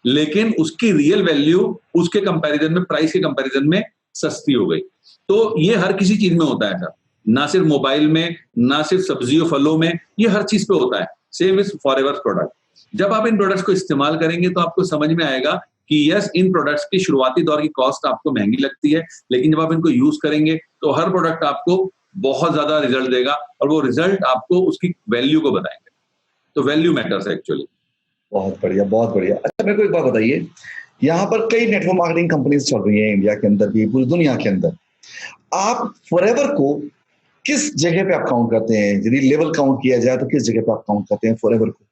लेकिन उसकी रियल वैल्यू उसके कंपैरिजन में, प्राइस के कंपैरिजन में सस्ती हो गई। तो ये हर किसी चीज में होता है सर, ना सिर्फ मोबाइल में, ना सिर्फ सब्जियों फलों में, ये हर चीज पे होता है। Same is forever product. जब आप इन प्रोडक्ट्स को इस्तेमाल करेंगे तो आपको समझ में आएगा कि यस, इन प्रोडक्ट्स की शुरुआती दौर की कॉस्ट आपको महंगी लगती है, लेकिन जब आप इनको यूज करेंगे तो हर प्रोडक्ट आपको बहुत ज्यादा रिजल्ट देगा, और वो रिजल्ट आपको उसकी वैल्यू को बताएंगे। तो वैल्यू मैटर्स है एक्चुअली। बहुत बढ़िया, बहुत बढ़िया। अच्छा, मेरे को एक बात बताइए, यहाँ पर कई नेटवर्क मार्केटिंग कंपनीज चल रही हैं इंडिया के अंदर भी, पूरी दुनिया के अंदर। आप फॉरएवर को किस जगह पे आप काउंट करते हैं? यदि लेवल काउंट किया जाए तो किस जगह पे आप काउंट करते हैं फॉरएवर को?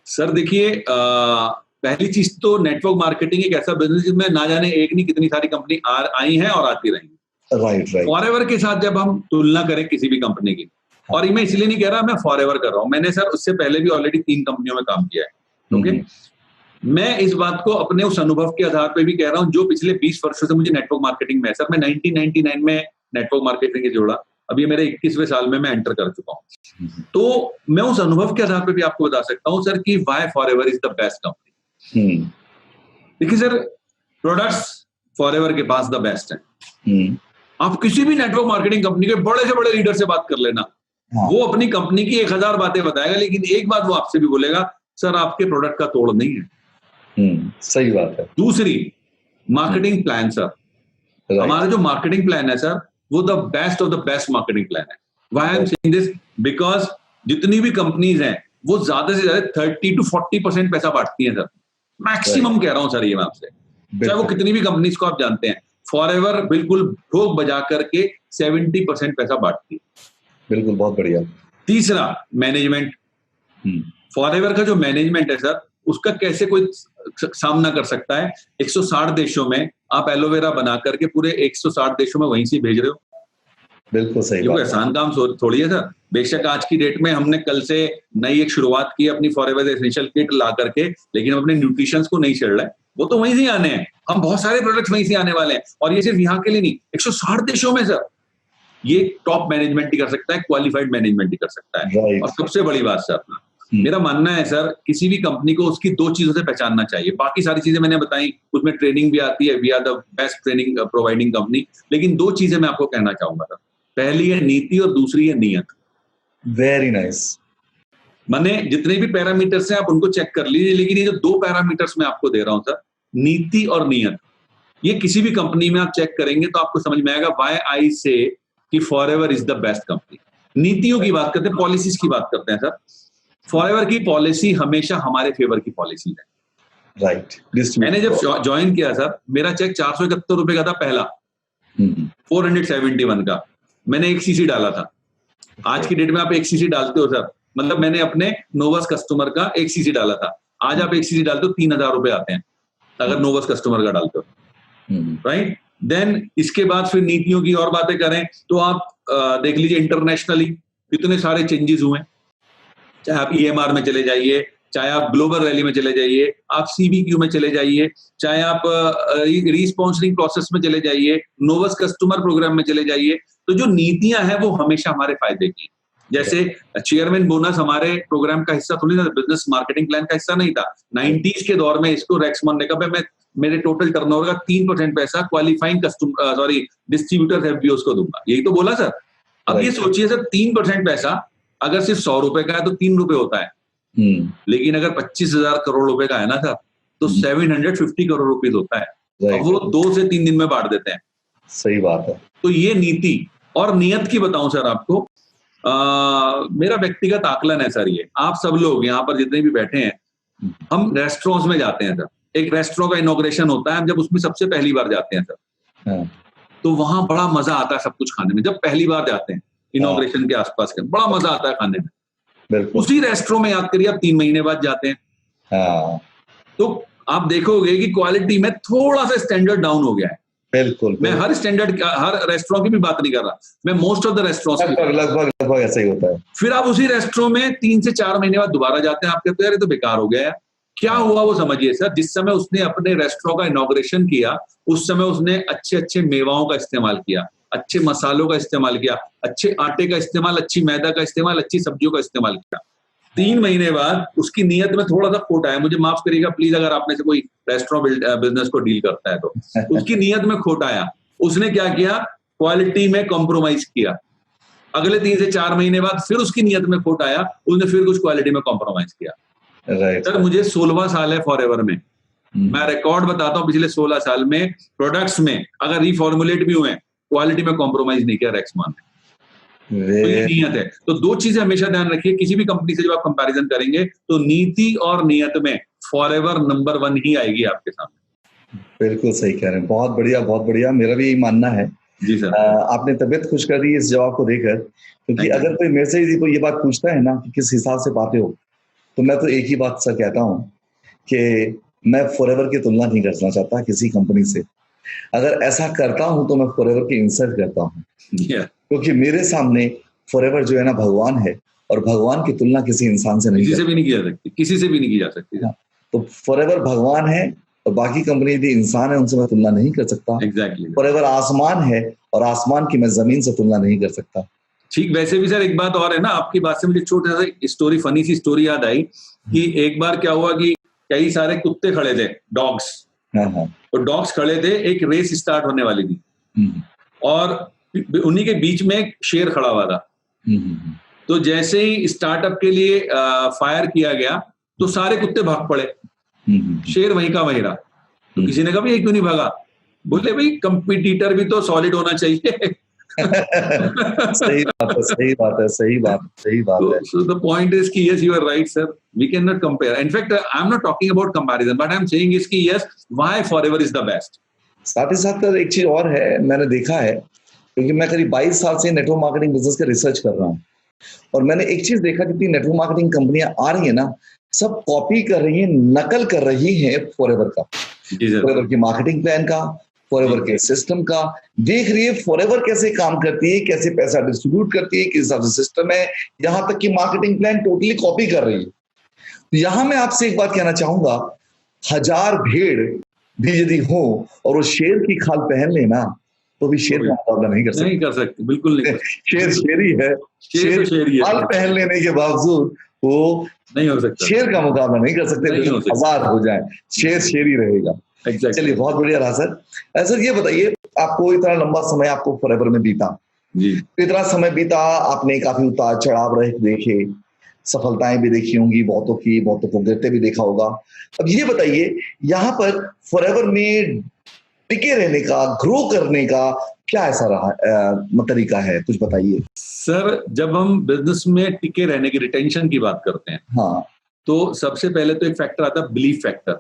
सर देखिए, पहली चीज तो नेटवर्क मार्केटिंग एक ऐसा बिजनेस जिसमें ना जाने एक नहीं कितनी सारी कंपनी आई हैं और आती रहेंगी। राइट। फॉरएवर के साथ जब हम तुलना करें किसी भी कंपनी की, और मैं इसलिए नहीं कह रहा मैं फॉरएवर कर रहा हूं, मैंने सर उससे पहले भी ऑलरेडी 3 कंपनियों में काम किया है। ओके, मैं इस बात को अपने उस अनुभव के आधार पर भी कह रहा हूं जो पिछले 20 वर्षों से मुझे नेटवर्क मार्केटिंग में है। सर मैं 1999 में नेटवर्क मार्केटिंग से जुड़ा, अभी मेरे 21वें साल में मैं एंटर कर चुका हूं। तो मैं उस अनुभव के आधार पर भी आपको बता सकता हूं सर कि why forever is the best company. देखिए सर, प्रोडक्ट्स फॉरएवर के पास द बेस्ट है। आप किसी भी नेटवर्क मार्केटिंग कंपनी के बड़े से बड़े लीडर से बात कर लेना, वो अपनी कंपनी की 1000 बातें बताएगा, लेकिन एक बात वो आपसे भी बोलेगा, सर आपके प्रोडक्ट का तोड़ नहीं है। सही बात है। दूसरी, मार्केटिंग प्लान सर, हमारा जो मार्केटिंग प्लान है सर, वो the best of the best marketing plan है। Why I am saying this, because जितनी भी कंपनीज हैं वो ज्यादा से ज्यादा 30 to 40% पैसा बांटती हैं सर, मैक्सिमम कह रहा हूं सर ये मैं आपसे, चाहे वो कितनी भी कंपनीज को आप जानते हैं। फॉरएवर बिल्कुल ठोक बजा करके 70% पैसा बांटती है। बिल्कुल, बहुत बढ़िया। तीसरा, मैनेजमेंट। फॉरएवर का जो मैनेजमेंट है सर, उसका कैसे कोई सामना कर सकता है? 160 देशों में आप एलोवेरा बना करके पूरे 160 देशों में वहीं से भेज रहे हो। बिल्कुल सही बात। कोई आसान काम थोड़ी है सर। बेशक आज की डेट में हमने कल से नई एक शुरुआत की अपनी फॉरएवर एसेंशियल किट ला करके, लेकिन हम अपने न्यूट्रिशंस को नहीं छेड़ रहे, वो तो वहीं से आने हैं। हम बहुत सारे प्रोडक्ट्स वहीं से आने वाले हैं, और ये सिर्फ यहाँ के लिए नहीं, 160 देशों में सर। ये टॉप मैनेजमेंट ही कर सकता है, क्वालिफाइड मैनेजमेंट ही कर सकता है। और सबसे बड़ी बात सर, मेरा मानना है सर, किसी भी कंपनी को उसकी 2 चीजों से पहचानना चाहिए। बाकी सारी चीजें मैंने बताई, उसमें ट्रेनिंग भी आती है, we are the best training providing company, लेकिन 2 चीजें मैं आपको कहना चाहूंगा सर। पहली है नीति और दूसरी है नियत। Very nice. मैंने जितने भी पैरामीटर्स हैं आप उनको चेक कर लीजिए, लेकिन ये जो 2 पैरामीटर्स मैं आपको दे रहा हूं सर, नीति और नियत, ये किसी भी कंपनी में आप चेक करेंगे तो आपको समझ में आएगा व्हाई आई से कि forever is the best company. नीतियों की बात करते हैं, पॉलिसीज की बात करते हैं सर। फॉरएवर की पॉलिसी हमेशा हमारे फेवर की पॉलिसी है। राइट। मैंने जब ज्वाइन किया सर, मेरा चेक 471 रुपए का था पहला, 471 का। मैंने एक सीसी डाला था। आज की डेट में आप एक सीसी डालते हो सर, मतलब मैंने अपने नोवस कस्टमर का एक सीसी डाला था। आज आप एक सीसी डालते हो 3,000 रुपए आते हैं अगर नोवस कस्टमर का डालते हो, राइट। देन इसके बाद फिर नीतियों की और बातें करें तो आप देख लीजिए इंटरनेशनली इतने सारे चेंजेस हुए। चाहे आप ईएमआर में चले जाइए, चाहे आप ग्लोबल रैली में चले जाइए, आप सीबीक्यू में चले जाइए, चाहे आप रिस्पॉन्सिंग प्रोसेस में चले जाइए, नोवस कस्टमर प्रोग्राम में चले जाइए, तो जो नीतियां हैं वो हमेशा हमारे फायदे की। जैसे चेयरमैन बोनस हमारे प्रोग्राम का हिस्सा थोड़ी ना, बिजनेस मार्केटिंग प्लान का हिस्सा नहीं था। 90s के दौर में इसको रेक्समॉन ने कहा मैं मेरे टोटल टर्नओवर का 3% पैसा क्वालिफाइंग डिस्ट्रीब्यूटर एफबीओस को दूंगा, यही तो बोला सर। अब ये सोचिए सर, 3% पैसा अगर सिर्फ 100 रुपए का है तो 3 रुपए होता है, लेकिन अगर 25,000 करोड़ रुपए का है ना सर, तो 750 करोड़ रुपीज होता है। अब वो 2 से 3 दिन में बांट देते हैं। सही बात है। तो ये नीति और नियत की बताऊं सर आपको, मेरा व्यक्तिगत आकलन है सर, ये आप सब लोग यहाँ पर जितने भी बैठे हैं, हम रेस्टोरेंट्स में जाते हैं सर। एक रेस्टोरेंट का इनॉग्रेशन होता है, हम जब उसमें सबसे पहली बार जाते हैं सर, तो वहां बड़ा मजा आता है सब कुछ खाने में। जब पहली बार जाते हैं इनॉग्रेशन के आसपास के, बड़ा मजा आता है खाने में। उसी रेस्टोरेंट में याद करिए आप 3 महीने बाद जाते हैं, तो आप देखोगे कि क्वालिटी में थोड़ा सा स्टैंडर्ड डाउन हो गया है। बिल्कुल। मैं हर रेस्टोरेंट की भी बात नहीं कर रहा, मैं मोस्ट ऑफ द रेस्टोरेंट्स लगभग ऐसा ही होता है। फिर आप उसी रेस्टोरेंट में 3 से 4 महीने बाद दोबारा जाते हैं, आप कहते हैं यार ये तो बेकार हो गया है। क्या हुआ वो समझिए सर, जिस समय उसने अपने रेस्टोरेंट का इनॉग्रेशन किया, उस समय उसने अच्छे अच्छे मेवाओं का इस्तेमाल किया, अच्छे मसालों का इस्तेमाल किया, अच्छे आटे का इस्तेमाल, अच्छी मैदा का इस्तेमाल, अच्छी सब्जियों का इस्तेमाल किया। 3 महीने बाद उसकी नीयत में थोड़ा सा खोट आया, मुझे माफ करिएगा प्लीज अगर आप में से कोई रेस्टोरेंट बिजनेस को डील करता है तो उसकी नीयत में खोट आया। उसने क्या किया, क्वालिटी में कॉम्प्रोमाइज किया। अगले 3 से 4 महीने बाद फिर उसकी नीयत में खोट आया, उसने फिर कुछ क्वालिटी में कॉम्प्रोमाइज किया। सर मुझे 16वां साल है फॉरएवर में, मैं रिकॉर्ड बताता हूँ पिछले 16 साल में प्रोडक्ट्स में अगर रिफॉर्मुलेट भी हुए, क्वालिटी में कॉम्प्रोमाइज नहीं किया रेक्समॉन ने। तो ये नियत है। तो 2 चीजें हमेशा ध्यान रखिए, किसी भी कंपनी से जब आप कंपैरिजन करेंगे तो नीति और नियत में फॉरएवर नंबर 1 ही आएगी आपके सामने। बिल्कुल सही कह रहे हैं, बहुत बढ़िया बहुत बढ़िया। मेरा भी यही मानना है। जी सर। आपने तबीयत खुश कर दी इस जवाब को देकर, क्योंकि अगर कोई मेरे से कोई ये बात पूछता है ना कि किस हिसाब से पाते हो, तो मैं तो एक ही बात सर कहता हूँ कि मैं फॉरएवर की तुलना नहीं करना चाहता किसी कंपनी से। अगर ऐसा करता हूं तो मैं फॉरएवर की इंसल्ट करता हूँ, क्योंकि मेरे सामने फॉरएवर जो है ना भगवान है, और भगवान की तुलना किसी इंसान से नहीं, किसी से भी नहीं की जा सकती, किसी से भी नहीं की जा सकती। तो फॉरएवर भगवान है और बाकी कंपनी यदि इंसान है, उनसे मैं तुलना नहीं कर सकता। एग्जैक्टली। फॉरएवर आसमान है और आसमान की मैं जमीन से तुलना नहीं कर सकता। ठीक। वैसे भी सर एक बात और है ना, आपकी बात से मुझे छोटा सा स्टोरी, फनी सी स्टोरी याद आई कि एक बार क्या हुआ कि कई सारे कुत्ते खड़े थे, डॉग्स, और डॉग्स खड़े थे, एक रेस स्टार्ट होने वाली थी और उन्हीं के बीच में एक शेर खड़ा हुआ था। तो जैसे ही स्टार्टअप के लिए फायर किया गया तो सारे कुत्ते भाग पड़े, शेर वहीं का वहीं रहा। तो किसी ने कहा भाई क्यों नहीं भागा? बोले भाई कंपटीटर भी तो सॉलिड होना चाहिए। सही बात है, सही बात है, सही बात, सही बात है। So the point is कि yes, you are right, sir. We cannot compare. In fact, I'm not talking about comparison, but I'm saying is कि yes, why forever is the best. साथ ही साथ एक चीज और है, मैंने देखा है, क्योंकि मैं करीब 22 साल से नेटवर्क मार्केटिंग बिजनेस का रिसर्च कर रहा हूँ, और मैंने एक चीज देखा, जितनी नेटवर्क मार्केटिंग कंपनियां आ रही है ना, सब कॉपी कर रही है, नकल कर रही है फॉरएवर का, फॉरएवर की मार्केटिंग प्लान का, फॉरएवर के सिस्टम का। देख रही है फॉरएवर कैसे काम करती है, कैसे पैसा डिस्ट्रीब्यूट करती है, किस हिसाब से सिस्टम है, यहां तक कि मार्केटिंग प्लान टोटली कॉपी कर रही है। तो यहां मैं आपसे एक बात कहना चाहूंगा, 1000 भेड़ भी यदि हो और वो शेर की खाल पहन लेना, तो भी शेर का मुकाबला नहीं कर सकते। नहीं कर सकते, बिल्कुल नहीं। शेर शेरी है, शेर खाल पहन लेने के बावजूद वो नहीं हो सकता, शेर का मुकाबला नहीं कर सकते। 1000 हो जाए, शेर शेर ही रहेगा। चलिए बहुत बढ़िया रहा सर। सर ये बताइए, आपको इतना लंबा समय आपको फॉरएवर में बीता जी, इतना समय बीता, आपने काफी उतार चढ़ाव देखे, सफलताएं भी देखी होंगी बहुतों की, बहुतों को गिरते भी देखा होगा। अब ये बताइए, यहाँ पर फॉरएवर में टिके रहने का, ग्रो करने का क्या ऐसा रहा तरीका है, कुछ बताइए। सर, जब हम बिजनेस में टिके रहने की, रिटेंशन की बात करते हैं, हाँ। तो सबसे पहले तो एक फैक्टर आता है बिलीफ फैक्टर।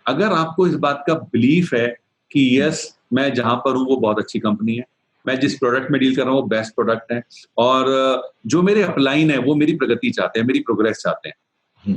अगर आपको इस बात का बिलीफ है कि यस, मैं जहां पर हूं वो बहुत अच्छी कंपनी है, मैं जिस प्रोडक्ट में डील कर रहा हूँ वो बेस्ट प्रोडक्ट है, और जो मेरे अपलाइन है वो मेरी प्रगति चाहते हैं, मेरी प्रोग्रेस चाहते हैं,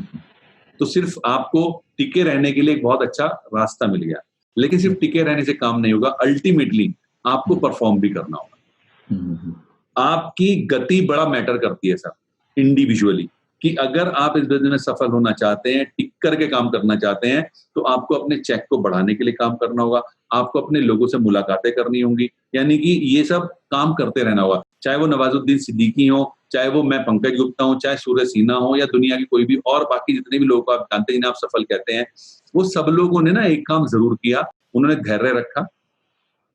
तो सिर्फ आपको टिके रहने के लिए एक बहुत अच्छा रास्ता मिल गया। लेकिन सिर्फ टिके रहने से काम नहीं होगा, अल्टीमेटली आपको परफॉर्म भी करना होगा। आपकी गति बड़ा मैटर करती है सर, इंडिविजुअली, कि अगर आप इस बिजनेस में सफल होना चाहते हैं, टिक करके काम करना चाहते हैं, तो आपको अपने चेक को बढ़ाने के लिए काम करना होगा, आपको अपने लोगों से मुलाकातें करनी होंगी, यानी कि ये सब काम करते रहना होगा। चाहे वो नवाजुद्दीन सिद्दीकी हो, चाहे वो मैं पंकज गुप्ता हूं, चाहे सूर्य सिन्हा हो, या दुनिया की कोई भी और बाकी जितने भी लोगों को आप जानते हैं जिन्हें आप सफल कहते हैं, वो सब लोगों ने ना एक काम जरूर किया, उन्होंने धैर्य रखा,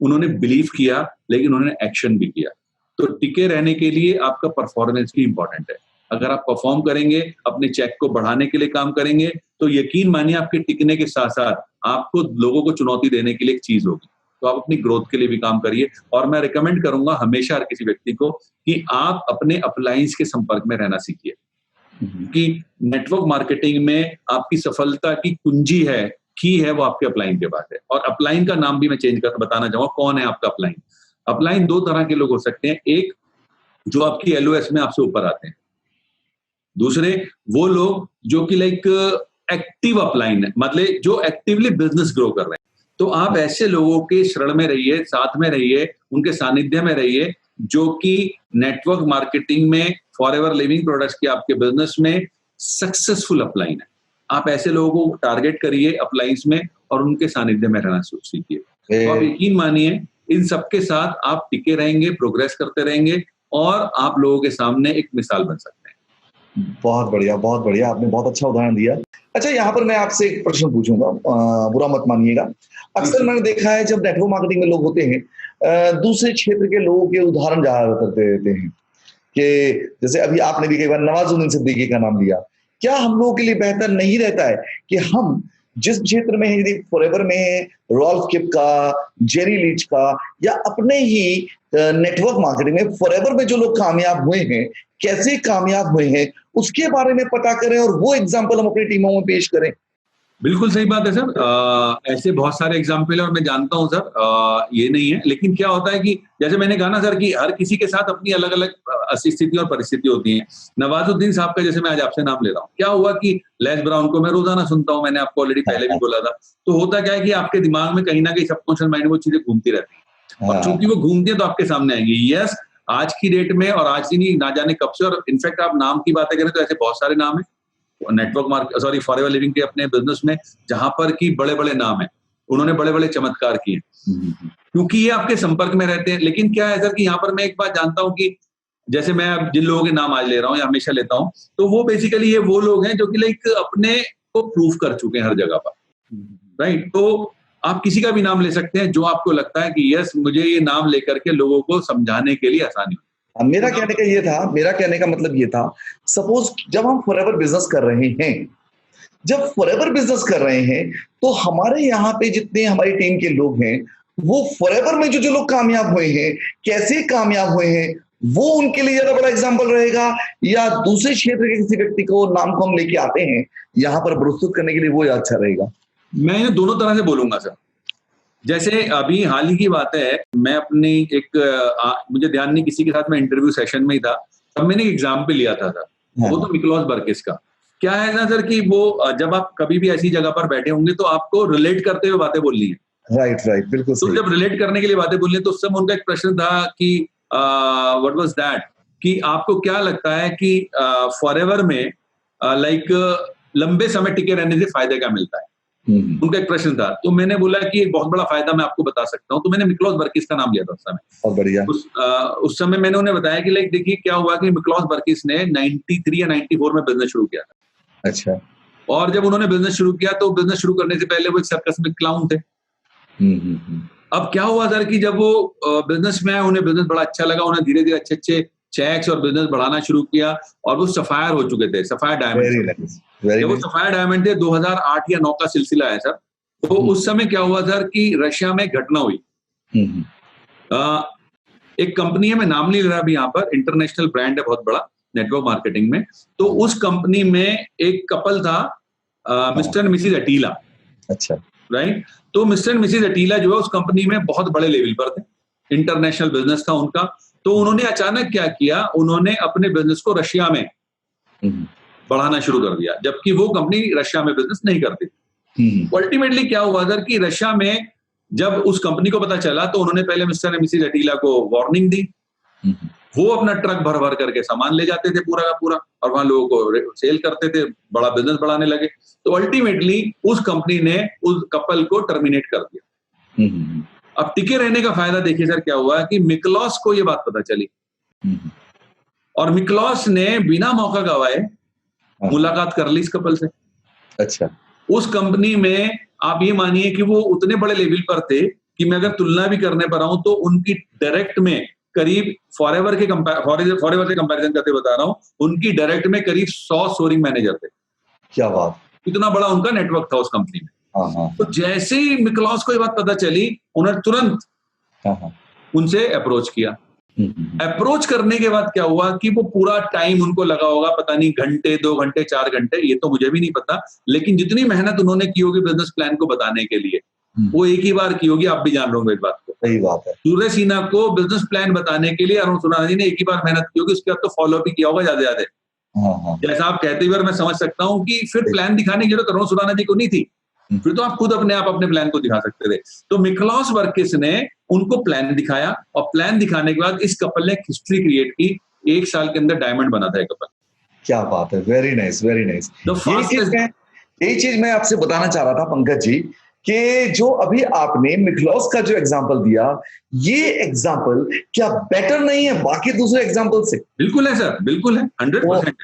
उन्होंने बिलीव किया, लेकिन उन्होंने एक्शन भी किया। तो टिके रहने के लिए आपका परफॉर्मेंस भी इंपॉर्टेंट है। अगर आप परफॉर्म करेंगे, अपने चेक को बढ़ाने के लिए काम करेंगे, तो यकीन मानिए आपके टिकने के साथ साथ आपको लोगों को चुनौती देने के लिए एक चीज होगी। तो आप अपनी ग्रोथ के लिए भी काम करिए, और मैं रिकमेंड करूंगा हमेशा हर किसी व्यक्ति को कि आप अपने अपलाइंस के संपर्क में रहना सीखिए, कि नेटवर्क मार्केटिंग में आपकी सफलता की कुंजी है, की है, वो आपके अपलाइन के पास है। और अपलाइन का नाम भी मैं चेंज कर बताना चाहूंगा, कौन है आपका अपलाइन। अपलाइन दो तरह के लोग हो सकते हैं, एक जो आपकी एलओएस में आपसे ऊपर आते हैं, दूसरे वो लोग जो कि लाइक एक्टिव अपलाइन है, मतलब जो एक्टिवली बिजनेस ग्रो कर रहे हैं। तो आप ऐसे लोगों के शरण में रहिए, साथ में रहिए, उनके सानिध्य में रहिए, जो कि नेटवर्क मार्केटिंग में, फॉरएवर लिविंग प्रोडक्ट्स के आपके बिजनेस में सक्सेसफुल अपलाइन है। आप ऐसे लोगों को टारगेट करिए अपलाइंस में, और उनके सानिध्य में रहना सीखिए। तो आप यकीन मानिए इन सबके साथ आप टिके रहेंगे, प्रोग्रेस करते रहेंगे, और आप लोगों के सामने एक मिसाल बन सकते हैं। बहुत बढ़िया, बहुत बढ़िया, आपने बहुत अच्छा उदाहरण दिया। अच्छा, यहाँ पर मैं आपसे एक प्रश्न पूछूंगा, बुरा मत मानिएगा। अक्सर मैंने देखा है जब नेटवर्क मार्केटिंग में लोग होते हैं, दूसरे क्षेत्र के लोगों के उदाहरण ज्यादा करते रहते हैं, कि जैसे अभी आपने भी कई बार नवाजुद्दीन सिद्दीकी का नाम लिया। क्या हम लोगों के लिए बेहतर नहीं रहता है कि हम जिस क्षेत्र में, यदि फॉरएवर में रॉल्फ किप का, जेरी लीच का, या अपने ही नेटवर्क मार्केटिंग में फॉरएवर में जो लोग कामयाब हुए हैं, कैसे कामयाब हुए हैं, उसके बारे में पता करें और वो एग्जाम्पल हम अपनी टीमों में पेश करें? बिल्कुल सही बात है सर। ऐसे बहुत सारे एग्जाम्पल है और मैं जानता हूं सर, ये नहीं है, लेकिन क्या होता है कि जैसे मैंने कहा ना सर कि हर किसी के साथ अपनी अलग अलग स्थिति और परिस्थिति होती है। नवाजुद्दीन साहब का जैसे मैं आज आपसे नाम ले रहा हूँ, क्या हुआ कि लेस ब्राउन को मैं रोजाना सुनता हूँ, मैंने आपको ऑलरेडी पहले भी बोला था। तो होता क्या है कि आपके दिमाग में कहीं ना कहीं सबकॉन्शियस माइंड में वो चीजें घूमती रहती है, और चूंकि वो घूमती है तो आपके सामने आएंगी। यस, आज की डेट में, और आज ही नहीं, ना जाने कब से, और इनफैक्ट आप नाम की बातें करें तो ऐसे बहुत सारे नाम है नेटवर्क फॉरएवर लिविंग के अपने बिजनेस में, जहां पर की बड़े बड़े नाम है, उन्होंने बड़े बड़े चमत्कार किए, क्योंकि ये आपके संपर्क में रहते हैं। लेकिन क्या है सर कि यहाँ पर मैं एक बात जानता हूं कि जैसे मैं अब जिन लोगों के नाम आज ले रहा हूँ या हमेशा लेता हूँ, तो वो बेसिकली ये वो लोग हैं जो कि लाइक अपने को प्रूव कर चुके हैं हर जगह पर, राइट। तो आप किसी का भी नाम ले सकते हैं जो आपको लगता है कि यस, मुझे ये नाम लेकर के लोगों को समझाने के लिए आसानी हो। मेरा कहने का मतलब ये था, सपोज जब हम फॉरएवर बिजनेस कर रहे हैं, तो हमारे यहाँ पे जितने हमारी टीम के लोग हैं, वो फॉरएवर में जो लोग कामयाब हुए हैं, कैसे कामयाब हुए हैं, वो उनके लिए ज्यादा बड़ा एग्जाम्पल रहेगा, या दूसरे क्षेत्र के किसी व्यक्ति को नाम को हम लेके आते हैं यहाँ पर प्रस्तुत करने के लिए, वो अच्छा रहेगा? मैं दोनों तरह से बोलूंगा सर। जैसे अभी हाल ही की बात है, मैं अपनी मुझे ध्यान नहीं किसी के साथ मैं इंटरव्यू सेशन में ही था, तब मैंने एक एग्जाम्पल लिया था सर। वो तो निकोलस बर्किस का। क्या है ना सर कि वो जब आप कभी भी ऐसी जगह पर बैठे होंगे तो आपको रिलेट करते हुए बातें बोलनी है। राइट, बिल्कुल सही। तो जब रिलेट करने के लिए बातें बोलनी है, तो उस समय उनका एक प्रश्न था कि व्हाट वाज दैट, कि आपको क्या लगता है कि फॉरएवर में लाइक लंबे समय टिके रहने से फायदा क्या मिलता है। उनका एक प्रश्न था, तो मैंने बोला कि एक बहुत बड़ा फायदा मैं आपको बता सकता हूँ। तो मैंने निकोलस बर्किस का नाम लिया था उस समय। बहुत बढ़िया। उस समय मैंने उन्हें बताया कि लाइक देखिए क्या हुआ कि निकोलस बर्किस ने 93 या 94 में बिजनेस शुरू किया था। अच्छा। और जब उन्होंने बिजनेस शुरू किया तो बिजनेस शुरू करने से पहले वो एक सर्कस में क्लाउन थे। अब क्या हुआ सर कि जब वो बिजनेस में आए, उन्हें बिजनेस बड़ा अच्छा लगा, उन्हें धीरे धीरे अच्छे अच्छे चेक्स और बिजनेस बढ़ाना शुरू किया, और वो सफायर हो चुके थे, सफायर डायमंड। जब वो सफायर डायमंड थे, 2008 या 9 का सिलसिला है सर, तो उस समय क्या हुआ सर कि रशिया में घटना हुई। एक कंपनी है, मैं नाम नहीं ले रहा अभी यहाँ पर, इंटरनेशनल ब्रांड है बहुत बड़ा नेटवर्क मार्केटिंग में। तो उस कंपनी में एक कपल था, मिस्टर एंड मिसिज अटीला। अच्छा। राइट। तो मिस्टर एंड मिसिज अटीला जो है उस कंपनी में बहुत बड़े लेवल पर थे, इंटरनेशनल बिजनेस था उनका। तो उन्होंने अचानक क्या किया, उन्होंने अपने बिजनेस को रशिया में बढ़ाना शुरू कर दिया, जबकि वो कंपनी रशिया में बिजनेस नहीं करती। अल्टीमेटली क्या हुआ सर कि रशिया में जब उस कंपनी को पता चला तो उन्होंने पहले मिस्टर एंड मिसिज अटीला को वार्निंग दी। वो अपना ट्रक भर भर करके सामान ले जाते थे पूरा का पूरा, और वहां लोगों को सेल करते थे, बड़ा बिजनेस बढ़ाने लगे। तो अल्टीमेटली उस कंपनी ने उस कपल को टर्मिनेट कर दिया। अब टिके रहने का फायदा देखिए सर क्या हुआ कि मिकलॉस को ये बात पता चली, और मिकलॉस ने बिना मौका गवाए मुलाकात कर ली इस कपल से। अच्छा। उस कंपनी में आप ये मानिए कि वो उतने बड़े लेवल पर थे कि मैं अगर तुलना भी करने पर आऊं तो उनकी डायरेक्ट में करीब फॉरएवर से कंपैरिजन करते बता रहा हूं, उनकी डायरेक्ट में करीब 100 स्टोरिंग मैनेजर थे। क्या बात। इतना बड़ा उनका नेटवर्क था उस कंपनी में। तो जैसे ही मिकलॉस को ये बात पता चली, उन्होंने तुरंत उनसे अप्रोच किया। अप्रोच करने के बाद क्या हुआ कि वो पूरा टाइम उनको लगा होगा, पता नहीं घंटे, 2 घंटे, 4 घंटे, ये तो मुझे भी नहीं पता, लेकिन जितनी मेहनत उन्होंने की होगी बिजनेस प्लान को बताने के लिए, वो एक ही बार की होगी। आप भी जान रहे होंगे इस बात को। सही बात है। सूर्य सिन्हा को बिजनेस प्लान बताने के लिए अरुण सुराना जी ने एक ही बार मेहनत की होगी, उसके बाद तो फॉलो भी किया होगा ज्यादा। जैसा आप कहते हुए मैं समझ सकता हूँ कि फिर प्लान दिखाने की जरूरत अरुण सुराना जी को नहीं थी, फिर तो आप खुद अपने आप अपने प्लान को दिखा सकते थे। तो मिकलॉस वर्किस ने उनको प्लान दिखाया, और प्लान दिखाने के बाद इस कपल ने एक हिस्ट्री क्रिएट की। 1 साल के अंदर डायमंड बना था कपल। क्या बात है, वेरी नाइस, वेरी नाइस। यही चीज मैं आपसे बताना चाह रहा था पंकज जी, कि जो अभी आपने मिकलॉस का जो एग्जांपल दिया, ये एग्जांपल क्या बेटर नहीं है बाकी दूसरे एग्जांपल से? बिल्कुल है सर, बिल्कुल है, 100%।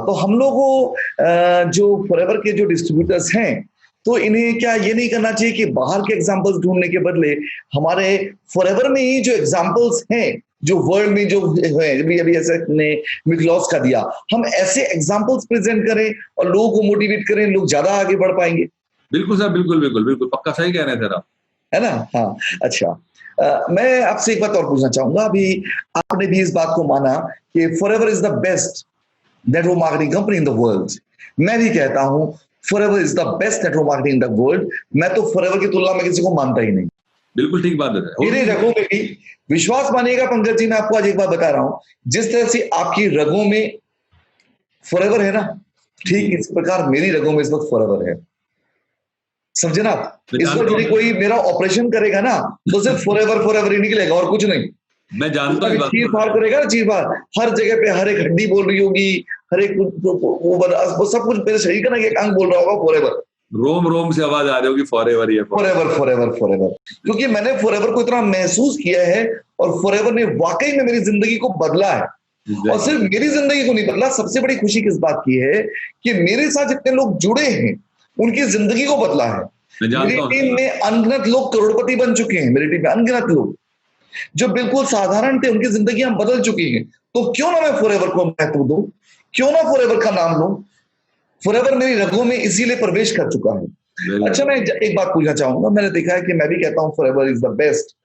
तो हम लोगों जो फॉरएवर के जो डिस्ट्रीब्यूटर्स हैं, तो इन्हें क्या ये नहीं करना चाहिए कि बाहर के एग्जांपल्स ढूंढने के बदले हमारे फॉरएवर में ही जो एग्जांपल्स हैं, जो वर्ल्ड में जो है, अभी ऐसे ने मिकलॉस का दिया, हम ऐसे एग्जांपल्स प्रेजेंट करें और लोगों को मोटिवेट करें, लोग ज्यादा आगे बढ़ पाएंगे। बिल्कुल सर, बिल्कुल बिल्कुल बिल्कुल, पक्का सही कह रहे हैं सर आप, है ना? हाँ। अच्छा, मैं आपसे एक बात और पूछना चाहूंगा। अभी आपने भी इस बात को माना कि forever is the best network marketing company in the world. मैं भी कहता हूं forever is the best network marketing in the world. मैं तो फॉरएवर की तुलना में किसी को मानता ही नहीं। बिल्कुल ठीक बात है। मेरे रगों में भी, विश्वास मानिएगा पंकज जी, मैं आपको आज एक बात बता रहा हूं, जिस तरह से आपकी रगों में फॉरएवर है ना, ठीक इस प्रकार मेरी रगों में इस वक्त फॉरएवर है। समझे ना? इस वक्त यदि कोई मेरा ऑपरेशन करेगा ना, तो सिर्फ फॉरएवर फॉरएवर ही निकलेगा और कुछ नहीं। मैं जानता हूं, चीर फाड़ करेगा ना, चीर फाड़, हर जगह पे हर एक हड्डी बोल रही होगी, हर एक वो सब कुछ मेरे शरीर का ना एक अंग बोल रहा होगा फॉरएवर। रोम रोम से आवाज आ रही होगी फॉरएवर ही है, फॉरएवर फॉरएवर फॉरएवर। क्योंकि मैंने फॉरएवर को इतना महसूस किया है, और फॉरएवर ने वाकई में मेरी जिंदगी को बदला है। और सिर्फ मेरी जिंदगी को नहीं बदला, सबसे बड़ी खुशी किस बात की है कि मेरे साथ जितने लोग जुड़े हैं उनकी जिंदगी को बदला है। मेरी टीम में अनगिनत लोग करोड़पति बन चुके हैं। मेरी टीम में अनगिनत लोग जो बिल्कुल साधारण थे, उनकी जिंदगियां बदल चुकी हैं। तो क्यों ना मैं फॉरएवर को महत्व दूं, क्यों ना फॉरएवर का नाम लूं। फॉरएवर मेरी रगों में इसीलिए प्रवेश कर चुका है। अच्छा, मैं एक बात पूछना चाहूंगा। मैंने देखा है कि मैं भी कहता हूं फॉरएवर इज द बेस्ट।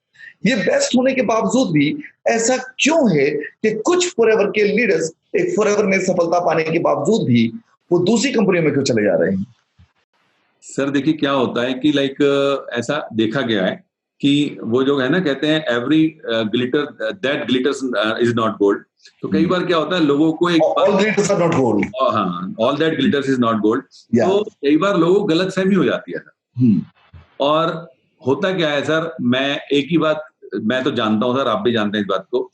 ये बेस्ट होने के बावजूद भी ऐसा क्यों है कि कुछ फॉरएवर के लीडर्स एक फॉरएवर में सफलता पाने के बावजूद भी वो दूसरी कंपनियों में क्यों चले जा रहे हैं? सर देखिए क्या होता है कि ऐसा देखा गया है कि वो जो है ना, कहते हैं every glitter that glitters is not gold. तो कई बार क्या होता है, लोगों को एक all glitters are not gold. हाँ, all that glitters is not gold. तो कई बार लोगों को गलत फहमी हो जाती है सर। और होता क्या है सर, मैं एक ही बात मैं तो जानता हूं सर, आप भी जानते हैं इस बात को।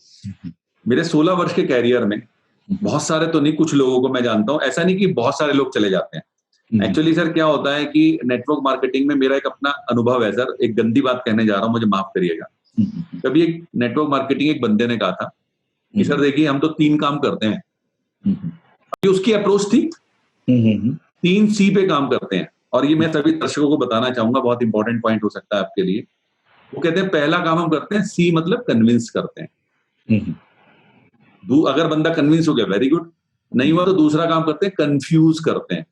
मेरे 16 वर्ष के कैरियर में बहुत सारे तो नहीं, कुछ लोगों को मैं जानता हूं। ऐसा नहीं कि बहुत सारे लोग चले जाते हैं। एक्चुअली सर क्या होता है कि नेटवर्क मार्केटिंग में मेरा एक अपना अनुभव है सर। एक गंदी बात कहने जा रहा हूं, मुझे माफ करिएगा। कभी एक नेटवर्क मार्केटिंग एक बंदे ने कहा था कि सर देखिए, हम तो 3 काम करते हैं। उसकी अप्रोच थी 3 सी पे काम करते हैं। और ये मैं सभी दर्शकों को बताना चाहूंगा, बहुत इंपॉर्टेंट पॉइंट हो सकता है आपके लिए। वो कहते हैं पहला काम हम करते हैं सी, मतलब कन्विंस करते हैं। अगर बंदा कन्विंस हो गया, वेरी गुड। नहीं हुआ तो दूसरा काम करते हैं कंफ्यूज करते हैं।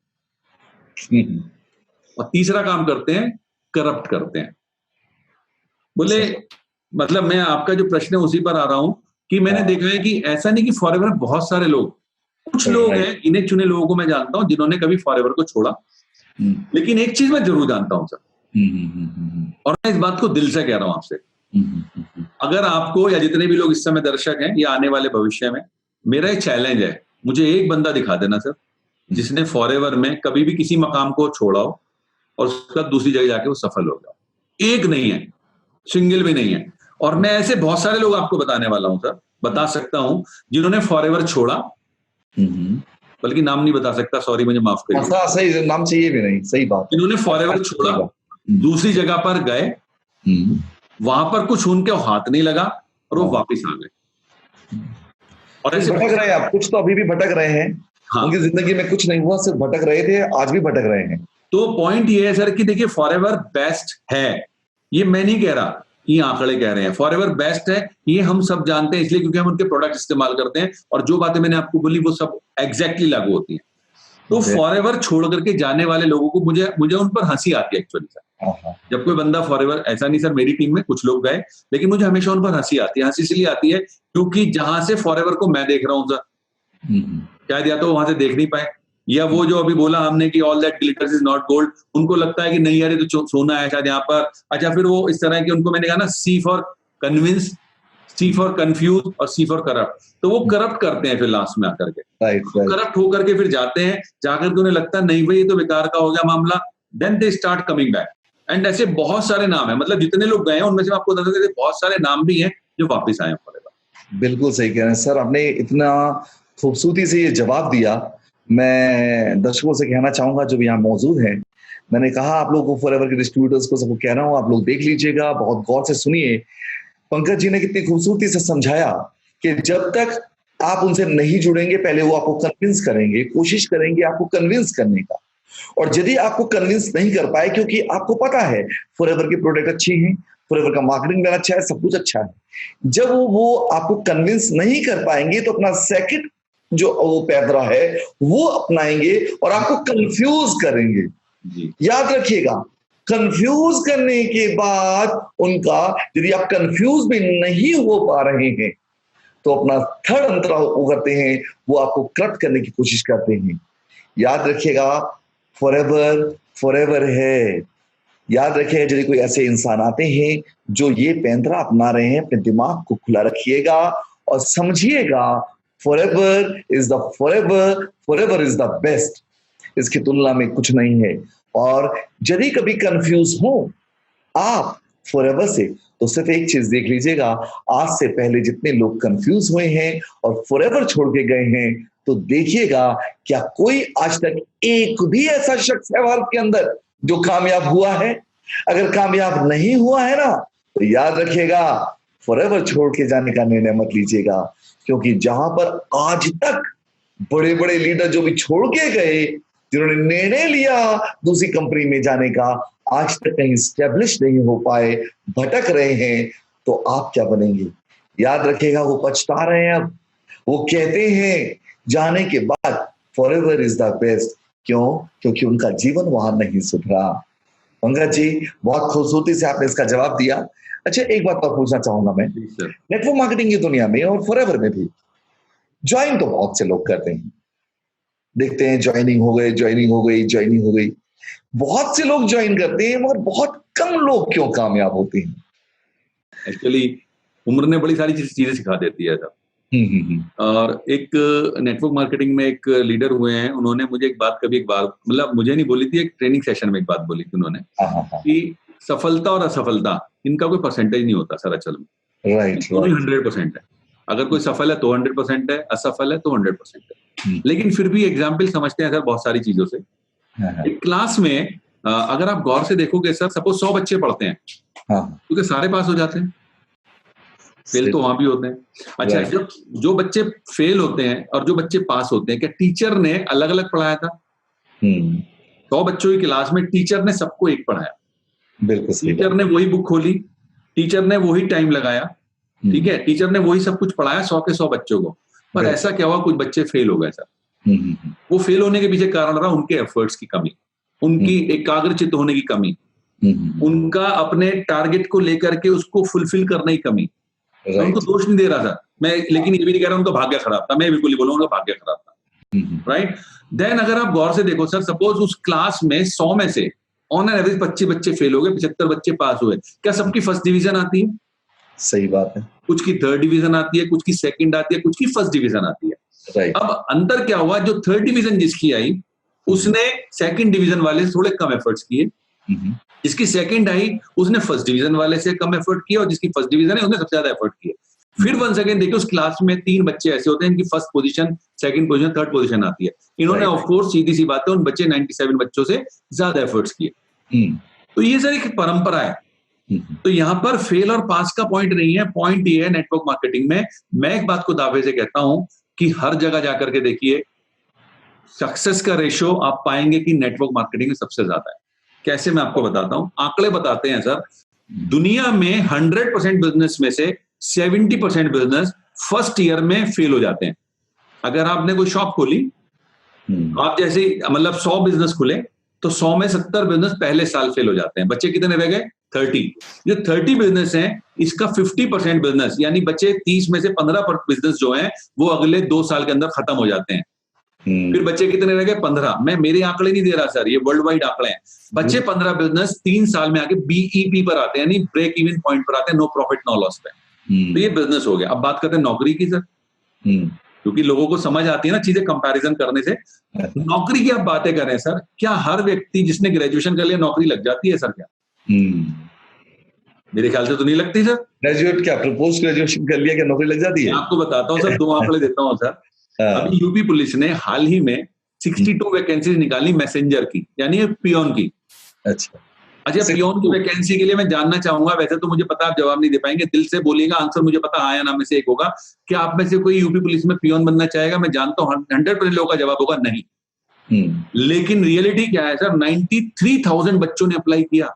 और तीसरा काम करते हैं करप्ट करते हैं। बोले मतलब मैं आपका जो प्रश्न है उसी पर आ रहा हूं कि मैंने देखा है कि ऐसा नहीं कि फॉरएवर बहुत सारे लोग, कुछ लोग हैं, इन्हें चुने लोगों को मैं जानता हूं जिन्होंने कभी फॉरएवर को छोड़ा। लेकिन एक चीज मैं जरूर जानता हूं सर, और मैं इस बात को दिल से कह रहा हूं आपसे, अगर आपको या जितने भी लोग इस समय दर्शक हैं या आने वाले भविष्य में, मेरा एक चैलेंज है, मुझे एक बंदा दिखा देना सर जिसने फॉरएवर में कभी भी किसी मकाम को छोड़ा हो और उसका दूसरी जगह जाके वो सफल हो गया। एक नहीं है, सिंगल भी नहीं है। और मैं ऐसे बहुत सारे लोग आपको बताने वाला हूं सर, बता सकता हूं जिन्होंने फॉरएवर छोड़ा, बल्कि नाम नहीं बता सकता, सॉरी मुझे माफ करिए। सही, नाम चाहिए भी नहीं, सही बात। जिन्होंने फॉरएवर छोड़ा, दूसरी जगह पर गए, वहां पर कुछ उनके हाथ नहीं लगा और वो वापस आ गए। और ऐसे भटक रहे हैं आप, कुछ तो अभी भी भटक रहे हैं। हाँ। उनकी जिंदगी में कुछ नहीं हुआ, सिर्फ भटक रहे थे, आज भी भटक रहे हैं। तो पॉइंट ये है सर कि देखिए फॉरएवर बेस्ट है, ये मैं नहीं कह रहा, ये आंकड़े कह रहे हैं। फॉरएवर बेस्ट है, ये हम सब जानते हैं, इसलिए क्योंकि हम उनके प्रोडक्ट इस्तेमाल करते हैं और जो बातें मैंने आपको बोली वो सब एग्जैक्टली लागू होती हैं। तो फॉरएवर छोड़ करके जाने वाले लोगों को मुझे उन पर हंसी आती है एक्चुअली सर। जब कोई बंदा फॉरएवर, ऐसा नहीं सर मेरी टीम में कुछ लोग गए, लेकिन मुझे हमेशा उन पर हंसी आती है। हंसी इसलिए आती है क्योंकि जहां से फॉरएवर को मैं देख रहा हूं सर, शायद या तो वहां से देख नहीं पाए, या वो जो अभी बोला हमने कि all that glitters is not gold, उनको लगता है कि नहीं यार ये तो सोना है शायद यहाँ पर। अच्छा, फिर वो इस तरह की, उनको मैंने कहा ना, C for convince, C for confuse और सी फॉर करप्ट, तो वो करप्ट करते हैं फिर लास्ट में आकर के। करप्ट होकर के फिर जाते हैं, जाकर के उन्हें लगता है नहीं भाई ये तो बेकार का हो गया मामला, then they start coming back. And ऐसे बहुत सारे नाम है, मतलब जितने लोग गए हैं उनमें से आपको बता दें बहुत सारे नाम भी हैं जो वापिस आए हैं। बिल्कुल सही कह रहे हैं सर, आपने इतना खूबसूरती से ये जवाब दिया। मैं दर्शकों से कहना चाहूंगा जो भी यहाँ मौजूद हैं, मैंने कहा आप लोगों को, फॉरएवर के डिस्ट्रीब्यूटर्स को सबको कह रहा हूँ, आप लोग देख लीजिएगा, बहुत गौर से सुनिए। पंकज जी ने कितनी खूबसूरती से समझाया कि जब तक आप उनसे नहीं जुड़ेंगे, पहले वो आपको कन्विंस करेंगे, कोशिश करेंगे आपको कन्विंस करने का, और यदि आपको कन्विंस नहीं कर पाए, क्योंकि आपको पता है फॉरएवर की प्रोडक्ट अच्छी है, फॉरएवर का मार्केटिंग भी अच्छा है, सब कुछ अच्छा है, जब वो आपको कन्विंस नहीं कर पाएंगे तो अपना सेकंड जो वो पैदरा है वो अपनाएंगे और आपको कंफ्यूज करेंगे। याद रखिएगा, कंफ्यूज करने के बाद उनका, यदि आप कंफ्यूज भी नहीं हो पा रहे हैं तो अपना थर्ड अंतरा वो करते हैं, वो आपको करप्ट करने की कोशिश करते हैं। याद रखिएगा, फॉरएवर फॉरएवर है। याद रखिएगा, यदि कोई ऐसे इंसान आते हैं जो ये पैंतरा अपना रहे हैं, अपने दिमाग को खुला रखिएगा और समझिएगा, forever is the forever, forever is the best, इसकी तुलना में कुछ नहीं है। और यदि कभी कंफ्यूज हो आप फॉरएवर से, तो सिर्फ एक चीज देख लीजिएगा, आज से पहले जितने लोग कंफ्यूज हुए हैं और फॉरएवर छोड़ के गए हैं, तो देखिएगा क्या कोई आज तक एक भी ऐसा शख्स है भारत के अंदर जो कामयाब हुआ है। अगर कामयाब नहीं हुआ है ना, तो याद रखिएगा, फॉरएवर छोड़ के जाने का निर्णय मत लीजिएगा, क्योंकि जहां पर आज तक बड़े बड़े लीडर जो भी छोड़ के गए, जिन्होंने निर्णय लिया दूसरी कंपनी में जाने का, आज तक कहीं स्टेब्लिश नहीं हो पाए, भटक रहे हैं, तो आप क्या बनेंगे? याद रखिएगा, वो पछता रहे हैं अब। वो कहते हैं जाने के बाद फॉरएवर इज द बेस्ट। क्यों? क्योंकि उनका जीवन वहां नहीं सुधरा। पंकज जी, बहुत खूबसूरती से आपने इसका जवाब दिया। अच्छा, एक बात और पूछना चाहूंगा मैं, नेटवर्क मार्केटिंग की दुनिया में और फॉरएवर में भी ज्वाइन तो बहुत से लोग करते हैं, देखते हैं ज्वाइनिंग हो गई, ज्वाइनिंग हो गई, ज्वाइनिंग हो गई, बहुत से लोग ज्वाइन करते हैं, मगर बहुत कम लोग क्यों कामयाब होते हैं? एक्चुअली उम्र ने बड़ी सारी चीजें सिखा देती है सर। और एक नेटवर्क मार्केटिंग में एक लीडर हुए हैं, उन्होंने मुझे एक बात मतलब मुझे नहीं बोली थी, एक ट्रेनिंग सेशन में एक बात बोली थी उन्होंने कि सफलता और असफलता इनका कोई परसेंटेज नहीं होता सर असल में। राइट, 100% है। अगर कोई सफल है तो 100% है, असफल है तो 100% है। लेकिन फिर भी एग्जाम्पल समझते हैं सर बहुत सारी चीजों से। एक क्लास में अगर आप गौर से देखोगे सर, सपोज 100 बच्चे पढ़ते हैं, क्योंकि सारे पास हो जाते हैं, फेल तो वहां भी होते हैं। अच्छा, जब जो बच्चे फेल होते हैं और जो बच्चे पास होते हैं, क्या टीचर ने अलग अलग पढ़ाया था? 100 बच्चों की क्लास में टीचर ने सबको एक पढ़ाया। बिल्कुल, टीचर ने वही बुक खोली, टीचर ने वही टाइम लगाया, ठीक है, टीचर ने वही सब कुछ पढ़ाया 100 के 100 बच्चों को। पर ऐसा क्या हुआ, कुछ बच्चे फेल हो गए सर। वो फेल होने के पीछे कारण रहा उनके एफर्ट्स की कमी, उनकी एकाग्रचित्त होने की कमी, उनका अपने टारगेट को लेकर के उसको फुलफिल करने की कमी। मैं उनको दोष नहीं दे रहा था मैं, लेकिन ये भी नहीं कह रहा उनका भाग्य खराब था, मैं बिल्कुल ही बोलूंगा उनका भाग्य खराब था, राइट। देन अगर आप गौर से देखो सर, सपोज उस क्लास में 100 में से ऑन एन एवरेज 25 बच्चे फेल हो गए, 75 बच्चे पास हुए, क्या सबकी फर्स्ट डिवीजन आती है? सही बात है। कुछ की थर्ड डिवीजन आती है, कुछ की सेकंड आती है, कुछ की फर्स्ट डिवीजन आती है, राइट। अब अंतर क्या हुआ, जो थर्ड डिवीजन जिसकी आई उसने सेकंड डिवीजन वाले से थोड़े कम एफर्ट्स किए, जिसकी सेकंड आई उसने फर्स्ट डिवीजन वाले से कम एफर्ट किया, और जिसकी फर्स्ट डिवीजन है उसने सबसे ज्यादा एफर्ट किया। फिर वन सेकंड देखिए, उस क्लास में 3 बच्चे ऐसे होते हैं इनकी first position, second position, third position आती है, इन्होंने ऑफ कोर्स सीधी सी बात है उन बच्चे 97 बच्चों से ज्यादा एफर्ट्स किए। तो ये सर एक परंपरा है। तो यहाँ पर फेल और पास का पॉइंट नहीं है, पॉइंट ये है नेटवर्क मार्केटिंग में, मैं एक बात को दावे से कहता हूं कि हर जगह जाकर के देखिए, सक्सेस का रेशो आप पाएंगे कि नेटवर्क मार्केटिंग में सबसे ज्यादा है। कैसे, मैं आपको बताता हूं, आंकड़े बताते हैं सर, दुनिया में 100% बिजनेस में से 70% बिजनेस फर्स्ट ईयर में फेल हो जाते हैं। अगर आपने कोई शॉप खोली, आप जैसे मतलब 100 बिजनेस खुले तो 100 में 70 बिजनेस पहले साल फेल हो जाते हैं, बच्चे कितने रह गए? 30। जो 30 बिजनेस हैं इसका 50% बिजनेस, यानी बच्चे 30 में से 15 बिजनेस जो हैं वो अगले 2 साल के अंदर खत्म हो जाते हैं। फिर बच्चे कितने रह गए? 15। मैं मेरे आंकड़े नहीं दे रहा सर, ये वर्ल्ड वाइड आंकड़े हैं। बच्चे 15 बिजनेस 3 साल में आके बीईपी पर आते हैं, यानी ब्रेक इवन पॉइंट पर आते हैं, नो प्रॉफिट नो लॉस पे। तो ये बिजनेस हो गया। अब बात करते हैं नौकरी की सर, क्योंकि लोगों को समझ आती है ना चीजें कंपैरिजन करने से। नौकरी की आप बातें करें सर, क्या हर व्यक्ति जिसने ग्रेजुएशन कर लिया नौकरी लग जाती है सर? क्या मेरे ख्याल से तो नहीं लगती सर। ग्रेजुएट क्या, पोस्ट ग्रेजुएशन कर लिया क्या नौकरी लग जाती है? मैं आपको बताता हूँ सर, 2 आंकड़े देता हूँ सर। अभी यूपी पुलिस ने हाल ही में 62 वैकेंसीज निकाली मैसेंजर की, यानी पियोन की। अच्छा, पियोन की वैकेंसी के लिए मैं जानना चाहूंगा, वैसे तो मुझे पता आप जवाब नहीं दे पाएंगे, दिल से बोलिएगा, आंसर मुझे पता हाँ या ना में से एक होगा। क्या आप में से कोई यूपी पुलिस में पियोन बनना चाहेगा? मैं जानता हूँ 100% लोगों का जवाब होगा नहीं। लेकिन रियलिटी क्या है सर, 93,000 बच्चों ने अप्लाई किया।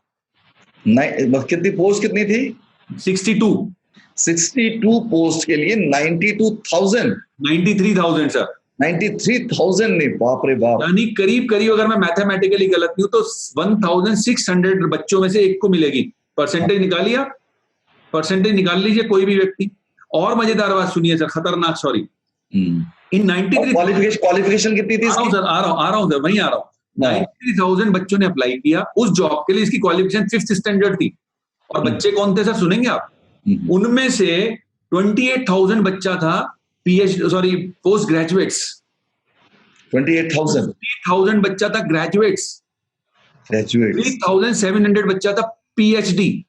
कितनी पोस्ट कितनी थी? 62 पोस्ट के लिए 93,000 सर। 93,000 नहीं, बाप रे बाप। यानी करीब करीब, अगर मैं मैथमेटिकली गलत नहीं हूं तो 1600 बच्चों में से एक को मिलेगी। परसेंटेज निकालिए आप, परसेंटेज निकाल लीजिए कोई भी व्यक्ति। और मजेदार बात सुनिए सर, खतरनाक, सॉरी, इन 93 क्वालिफिकेशन कितनी थी? आ रहा हूं सर, वहीं आ रहा हूं। 93,000 बच्चों ने अप्लाई किया उस जॉब के लिए, इसकी क्वालिफिकेशन 5th स्टैंडर्ड थी। और बच्चे कौन थे सर, सुनेंगे आप? उनमें से 28,000 बच्चा था पोस्ट ग्रेजुएट्स। 28,000 बच्चा था ग्रेजुएट्स। 3,700 बच्चा था पीएचडी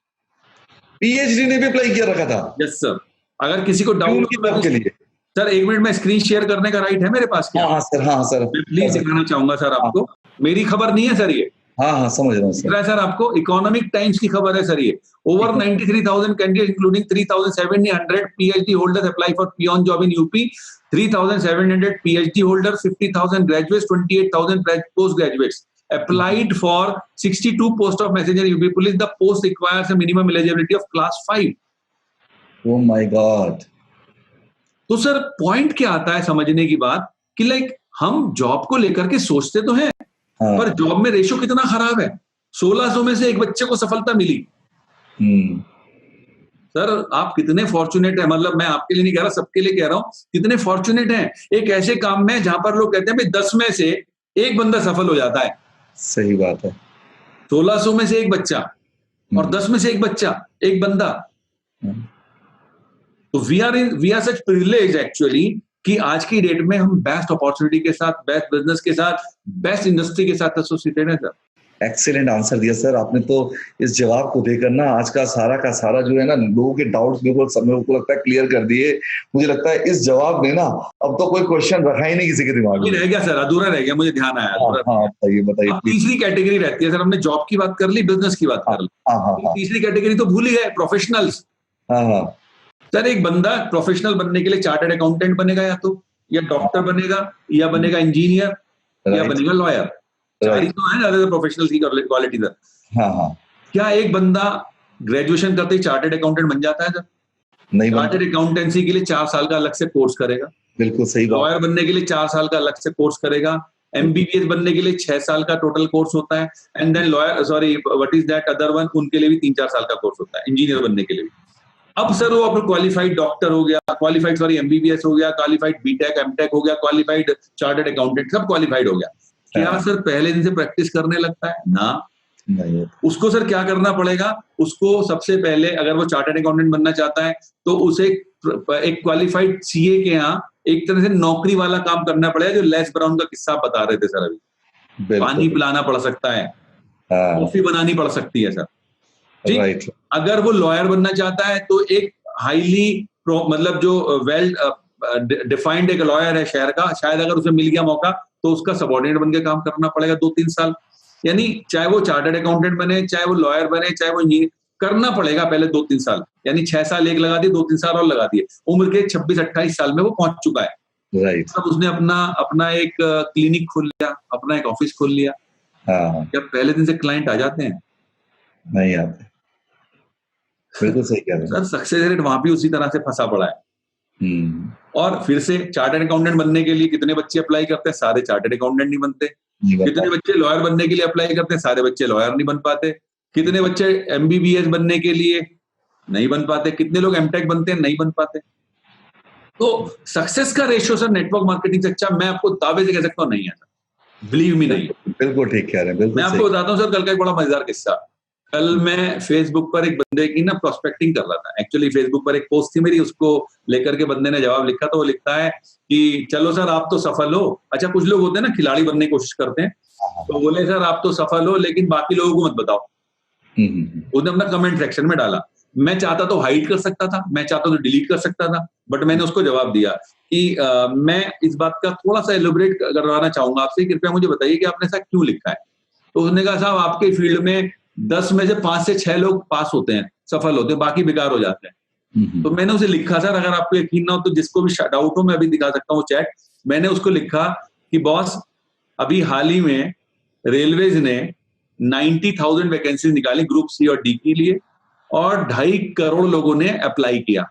ने भी अप्लाई किया रखा था। Yes sir. अगर किसी को डाउट के लिए सर, 1 मिनट में स्क्रीन शेयर करने का राइट है मेरे पास क्या? हाँ सर। मैं प्लीज दिखाना चाहूंगा सर आपको। मेरी खबर नहीं है सर ये। हाँ समझ रहा हूँ सर आपको इकोनॉमिक टाइम्स की खबर है सर ये। Over 93,000 candidate including 3,700 PhD holders apply for peon job in UP. 3,700 PhD holders, 50,000 graduates, 28,000 post graduates applied for 62 post of messenger UP police. The post requires a minimum eligibility of class 5. Oh my God. तो sir point क्या आता है समझने की बात कि हम job को लेकर के सोचते तो हैं, पर जॉब में रेशो कितना खराब है। 1600 में से एक बच्चे को सफलता मिली। सर आप कितने फॉर्चुनेट हैं, मतलब मैं आपके लिए नहीं कह रहा, सबके लिए कह रहा हूं, कितने फॉर्चुनेट हैं एक ऐसे काम में जहां पर लोग कहते हैं भाई 10 में से एक बंदा सफल हो जाता है। सही बात है। 1600 में से एक बच्चा और 10 में से एक बच्चा, एक बंदा। तो we are such privilege actually कि आज की डेट में हम बेस्ट अपॉर्चुनिटी के साथ, बेस्ट बिजनेस के साथ, बेस्ट इंडस्ट्री के साथ एसोसिएटेड है सर। एक्सीलेंट आंसर दिया सर आपने। तो इस जवाब को देकर ना आज का सारा जो है ना लोगों के डाउट्स मेरे को लगता है क्लियर कर दिए। मुझे लगता है इस जवाब ने ना अब तो कोई क्वेश्चन रखा ही नहीं किसी के दिमाग में। रह गया सर, अधूरा रह गया, मुझे ध्यान आया। बताइए। तीसरी कैटेगरी रहती है सर, हमने जॉब की बात कर ली, बिजनेस की बात कर ली, तीसरी कैटेगरी तो भूल ही गए, प्रोफेशनल्स। सर एक बंदा प्रोफेशनल बनने के लिए चार्टर्ड अकाउंटेंट बनेगा, या डॉक्टर बनेगा, या बनेगा इंजीनियर, या बनेगा लॉयर। चार तो है ना प्रोफेशनल की क्वालिटी सर। क्या एक बंदा ग्रेजुएशन करते ही चार्टर्ड अकाउंटेंट बन जाता है सर? नहीं। चार्टर्ड अकाउंटेंसी के लिए 4 साल का अलग से कोर्स करेगा। बिल्कुल सही बात। लॉयर बनने के लिए 4 साल का अलग से कोर्स करेगा। MBBS बनने के लिए 6 साल का टोटल कोर्स होता है, and then lawyer, sorry what is that other one, उनके लिए भी 3-4 साल का कोर्स होता है इंजीनियर बनने के लिए भी। अब सर वो अपने क्वालिफाइड डॉक्टर हो गया, क्वालिफाइड सॉरी MBBS हो गया, क्वालिफाइड बीटेक एमटेक हो गया, क्वालिफाइड चार्टर्ड अकाउंटेंट, सब क्वालिफाइड हो गया। क्या सर पहले दिन से प्रैक्टिस करने लगता है ना? नहीं। उसको सर क्या करना पड़ेगा? उसको सबसे पहले, अगर वो चार्टर्ड अकाउंटेंट बनना चाहता है तो उसे एक क्वालिफाइड CA के यहाँ एक तरह से नौकरी वाला काम करना पड़ेगा, जो लेस ब्राउन का किस्सा बता रहे थे सर अभी। पानी पिलाना पड़ सकता है, कॉफी बनानी पड़ सकती है सर, ठीक। अगर वो लॉयर बनना चाहता है तो एक हाईली मतलब जो वेल डिफाइंड एक लॉयर है शहर का, शायद अगर उसे मिल गया मौका तो उसका सबऑर्डिनेट बन के काम करना पड़ेगा 2-3 साल। यानी चाहे वो चार्टर्ड अकाउंटेंट बने, चाहे वो लॉयर बने, चाहे वो इंजीनियर, करना पड़ेगा पहले 2-3 साल। यानी 6 साल एक लगा दिए, 2-3 साल और लगा दिए, उम्र के 26-28 साल में वो पहुंच चुका है। राइट। तब उसने अपना एक क्लिनिक खोल लिया, अपना एक ऑफिस खोल लिया। क्या पहले दिन से क्लाइंट आ जाते हैं? नहीं आते। बिल्कुल सही कह रहे हैं सर। सक्सेस रेट वहां भी उसी तरह से फंसा पड़ा है। और फिर से चार्टर्ड अकाउंटेंट बनने के लिए कितने बच्चे अप्लाई करते हैं? सारे चार्टर्ड अकाउंटेंट नहीं बनते। कितने बच्चे लॉयर बनने के लिए अप्लाई करते हैं? सारे बच्चे लॉयर नहीं बन पाते। कितने बच्चे MBBS बनने के लिए नहीं बन पाते? कितने लोग एमटेक बनते हैं? नहीं बन पाते। तो सक्सेस का रेशियो सर नेटवर्क मार्केटिंग से अच्छा मैं आपको दावे से कह सकता हूँ नहीं है सर, बिलीव मी नहीं। बिल्कुल ठीक कह रहे हैं। मैं आपको बताता हूँ सर, कल का एक बड़ा मजेदार किस्सा। कल मैं फेसबुक पर एक बंदे की ना प्रोस्पेक्टिंग कर रहा था। एक्चुअली फेसबुक पर एक पोस्ट थी मेरी, उसको लेकर के बंदे ने जवाब लिखा। तो वो लिखता है कि चलो सर आप तो सफल हो। अच्छा, कुछ लोग होते हैं ना खिलाड़ी बनने की कोशिश करते हैं, तो बोले सर आप तो सफल हो लेकिन बाकी लोगों को मत बताओ। उसने अपना कमेंट सेक्शन में डाला। मैं चाहता तो हाइड कर सकता था, मैं चाहता तो डिलीट कर सकता था, बट मैंने उसको जवाब दिया कि मैं इस बात का थोड़ा सा एलोबरेट करवाना चाहूंगा आपसे, कृपया मुझे बताइए कि आपने ऐसा क्यों लिखा है। तो उसने कहा साहब आपके फील्ड में 10 में से 5 से 6 लोग पास होते हैं, सफल होते हैं, बाकी बेकार हो जाते हैं। तो मैंने उसे लिखा सर, अगर आपको यकीन ना हो तो जिसको भी डाउट हो मैं अभी दिखा सकता हूँ चैट। मैंने उसको लिखा कि बॉस अभी हाल ही में रेलवेज ने 90,000 वैकेंसीज निकाली ग्रुप C और D के लिए, और 2.5 करोड़ लोगों ने अप्लाई किया।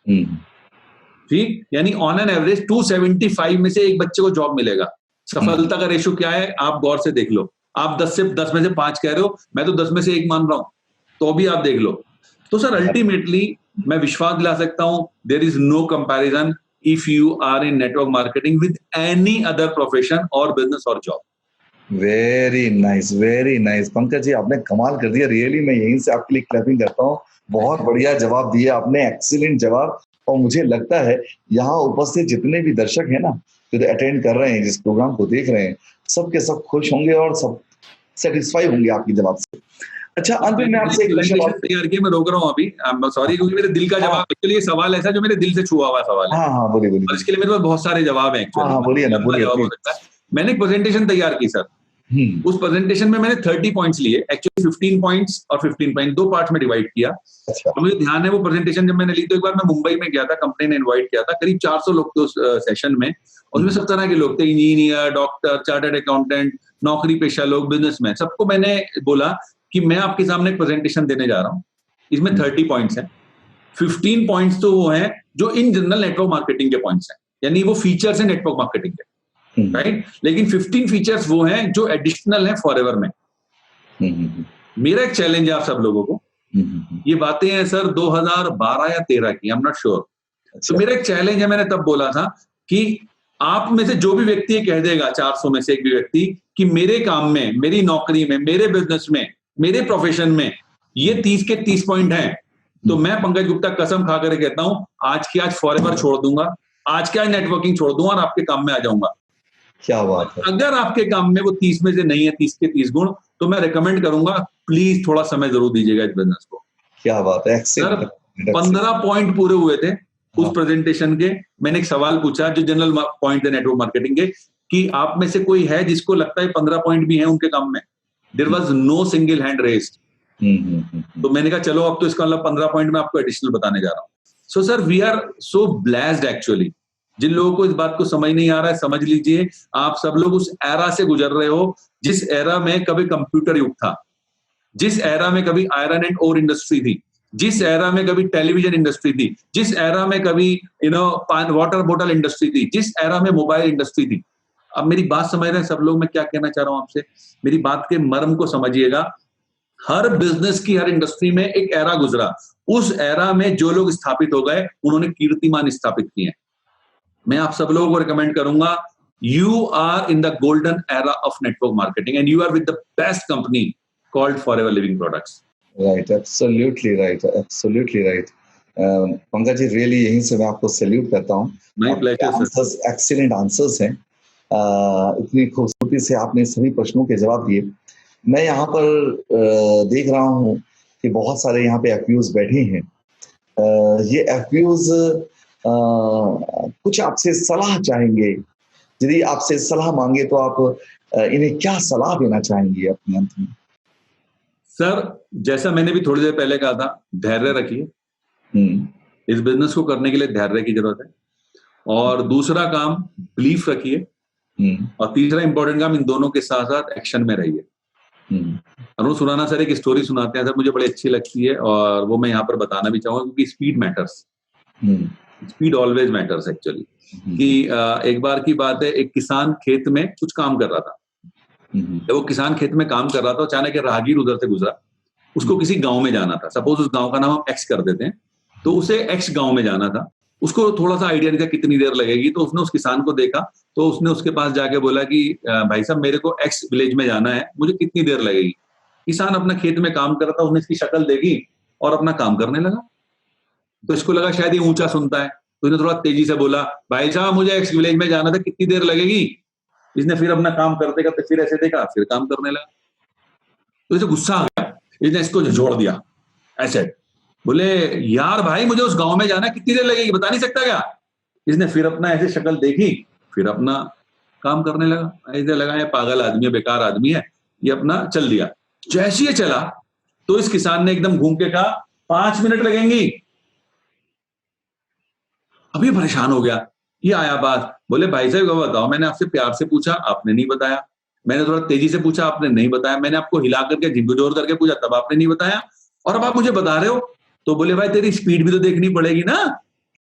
ठीक, यानी ऑन एन एवरेज 275 में से एक बच्चे को जॉब मिलेगा। सफलता का रेशियो क्या है आप गौर से देख लो। आप 10 में से 5 कह रहे हो, मैं तो 10 में से 1 मान रहा हूं, तो भी आप देख लो। तो सर अल्टीमेटली मैं विश्वास दिला सकता हूं, there is no comparison if you are in network marketing with any other profession और बिजनेस और job. Very nice Pankaj ji, आपने कमाल कर दिया। रियली मैं यहीं से आपके लिए क्लैपिंग करता हूँ। बहुत बढ़िया जवाब दिया आपने, एक्सीलेंट जवाब। और मुझे लगता है यहाँ उपस्थित जितने भी दर्शक हैं ना, जो अटेंड कर रहे हैं, जिस प्रोग्राम को देख रहे हैं, सबके सब खुश होंगे और सब सेटिस्फाई होंगे आपके जवाब से। अच्छा, अंत में मैं आपसे एक क्वेश्चन तैयार किया, मैं रोक रहा हूँ अभी, सॉरी, क्योंकि मेरे दिल का जवाब एक्चुअली ये सवाल ऐसा जो मेरे दिल से छुआ हुआ सवाल है। हाँ बोलिए। और इसके लिए मेरे पास बहुत सारे जवाब हैं एक्चुअली। हाँ बोलिए ना, बोलिए। मैंने एक प्रेजेंटेशन तैयार की सर। उस प्रेजेंटेशन में मैंने 30 पॉइंट्स लिए, एक्चुअली 15 पॉइंट्स और 15 पॉइंट 2 पार्ट में डिवाइड किया। अच्छा। तो मुझे ध्यान है वो प्रेजेंटेशन जब मैंने ली तो एक बार मैं मुंबई में गया था, कंपनी ने इनवाइट किया था, करीब 400 लोग थे उस सेशन में। उसमें सब तरह के लोग थे, इंजीनियर, डॉक्टर, चार्टर्ड अकाउंटेंट, नौकरी पेशा लोग, बिजनेसमैन। सबको मैंने बोला कि मैं आपके सामने एक प्रेजेंटेशन देने जा रहा हूँ, इसमें 30 पॉइंट्स हैं। 15 पॉइंट्स तो वो हैं जो इन जनरल नेटवर्क मार्केटिंग के पॉइंट्स हैं, यानी वो फीचर्स हैं नेटवर्क मार्केटिंग के, राइट। लेकिन 15 फीचर्स वो हैं जो एडिशनल हैं फॉरएवर में। मेरा एक चैलेंज है आप सब लोगों को, ये बातें हैं सर 2012 या 13 की, आई एम नॉट श्योर। तो मेरा एक चैलेंज है, मैंने तब बोला था कि आप में से जो भी व्यक्ति ये कह देगा, 400 में से एक भी व्यक्ति, कि मेरे काम में, मेरी नौकरी में, मेरे बिजनेस में, मेरे प्रोफेशन में ये 30 के 30 पॉइंट हैं, तो मैं पंकज गुप्ता कसम खा कर कहता हूं, आज की आज फॉरएवर छोड़ दूंगा, आज के आज नेटवर्किंग छोड़ दूंगा और आपके काम में आ जाऊंगा। क्या बात है। अगर आपके काम में वो 30 में से नहीं है 30 के 30 गुण, तो मैं रिकमेंड करूंगा प्लीज थोड़ा समय जरूर दीजिएगा इस बिजनेस को। क्या बात है। सर 15 पॉइंट पूरे हुए थे उस प्रेजेंटेशन के। मैंने एक सवाल पूछा जो जनरल पॉइंट है नेटवर्क मार्केटिंग के, कि आप में से कोई है जिसको लगता है 15 पॉइंट भी हैं उनके काम में? There was no single hand raised. तो मैंने कहा चलो अब तो इसका मतलब 15 पॉइंट में आपको एडिशनल बताने जा रहा हूं। So sir we are so blessed actually. जिन लोगों को इस बात को समझ नहीं आ रहा है, समझ लीजिए आप सब लोग उस एरा से गुजर रहे हो जिस एरा में कभी कंप्यूटर युग था, जिस एरा में कभी आयरन एंड ओर इंडस्ट्री थी, जिस एरा में कभी टेलीविजन इंडस्ट्री थी, जिस एरा में कभी वाटर बोतल इंडस्ट्री थी, जिस एरा में मोबाइल इंडस्ट्री थी। अब मेरी बात समझ रहे हैं सब लोग, मैं क्या कहना चाह रहा हूं आपसे, मेरी बात के मर्म को समझिएगा। हर बिजनेस की, हर इंडस्ट्री में एक एरा गुजरा, उस एरा में जो लोग स्थापित हो गए उन्होंने कीर्तिमान स्थापित किए। मैं आप सब लोगों को रिकमेंड करूंगा, you are in the golden era of network marketing and you are with the best company called forever living products. Right, absolutely right, absolutely right. Pankaj ji, really यहीं से मैं आपको सैल्यूट करता हूँ। My pleasure sir. Excellent answers हैं। इतनी खूबसूरती से आपने सभी प्रश्नों के जवाब दिए। मैं यहाँ पर देख रहा हूँ कि बहुत सारे यहाँ पे एफपीओज बैठे हैं। ये एफपीओज कुछ आपसे सलाह चाहेंगे। यदि आपसे सलाह मांगे तो आप इन्हें क्या सलाह देना चाहेंगे अपने अंत में? सर, जैसा मैंने भी थोड़ी देर पहले कहा था, धैर्य रखिए। इस बिजनेस को करने के लिए धैर्य की जरूरत है। और दूसरा काम बिलीफ रखिए। और तीसरा इंपॉर्टेंट काम, इन दोनों के साथ साथ एक्शन में रहिए। अरुण सुराना सर एक स्टोरी सुनाते हैं सर, मुझे बड़ी अच्छी लगती है और वो मैं यहाँ पर बताना भी चाहूंगा, क्योंकि speed matters. Speed always matters actually. कि एक बार की बात है, एक किसान खेत में कुछ काम कर रहा था। जब वो किसान खेत में काम कर रहा था, अचानक एक राहगीर उधर से गुजरा। उसको किसी गांव में जाना था, सपोज उस गांव का नाम हम एक्स कर देते हैं, तो उसे एक्स गांव में जाना था। उसको थोड़ा सा आइडिया नहीं था कितनी देर लगेगी, तो उसने उस किसान को देखा, तो उसने उसके पास जाके बोला कि भाई साहब, मेरे को एक्स विलेज में जाना है, मुझे कितनी देर लगेगी? किसान अपना खेत में काम कर रहा था, उसने इसकी शक्ल देखी और अपना काम करने लगा। तो इसको लगा शायद ये ऊंचा सुनता है, तो इसने थोड़ा तेजी से बोला, भाई साहब मुझे एक्स विलेज में जाना था, कितनी देर लगेगी? इसने फिर अपना काम करते करते फिर ऐसे देखा, फिर काम करने लगा। तो इसे गुस्सा आ गया, इसने इसको जोड़ दिया ऐसे, बोले यार भाई, मुझे उस गांव में जाना है, कितनी देर लगेगी, बता नहीं सकता क्या? इसने फिर अपना ऐसे शक्ल देखी, फिर अपना काम करने लगा। ऐसे लगा ये पागल आदमी है, बेकार आदमी है, ये अपना चल दिया। जैसे ये चला तो इस किसान ने एकदम घूम के कहा, 5 मिनट लगेंगी। अभी परेशान हो गया, ये आया बात, बोले भाई साहब बताओ, मैंने आपसे प्यार से पूछा, आपने नहीं बताया। मैंने थोड़ा तेजी से पूछा, आपने नहीं बताया। मैंने आपको हिला करके झिंगुजोर करके पूछा, तब आपने नहीं बताया, और अब आप मुझे बता रहे हो। तो बोले भाई तेरी स्पीड भी तो देखनी पड़ेगी ना।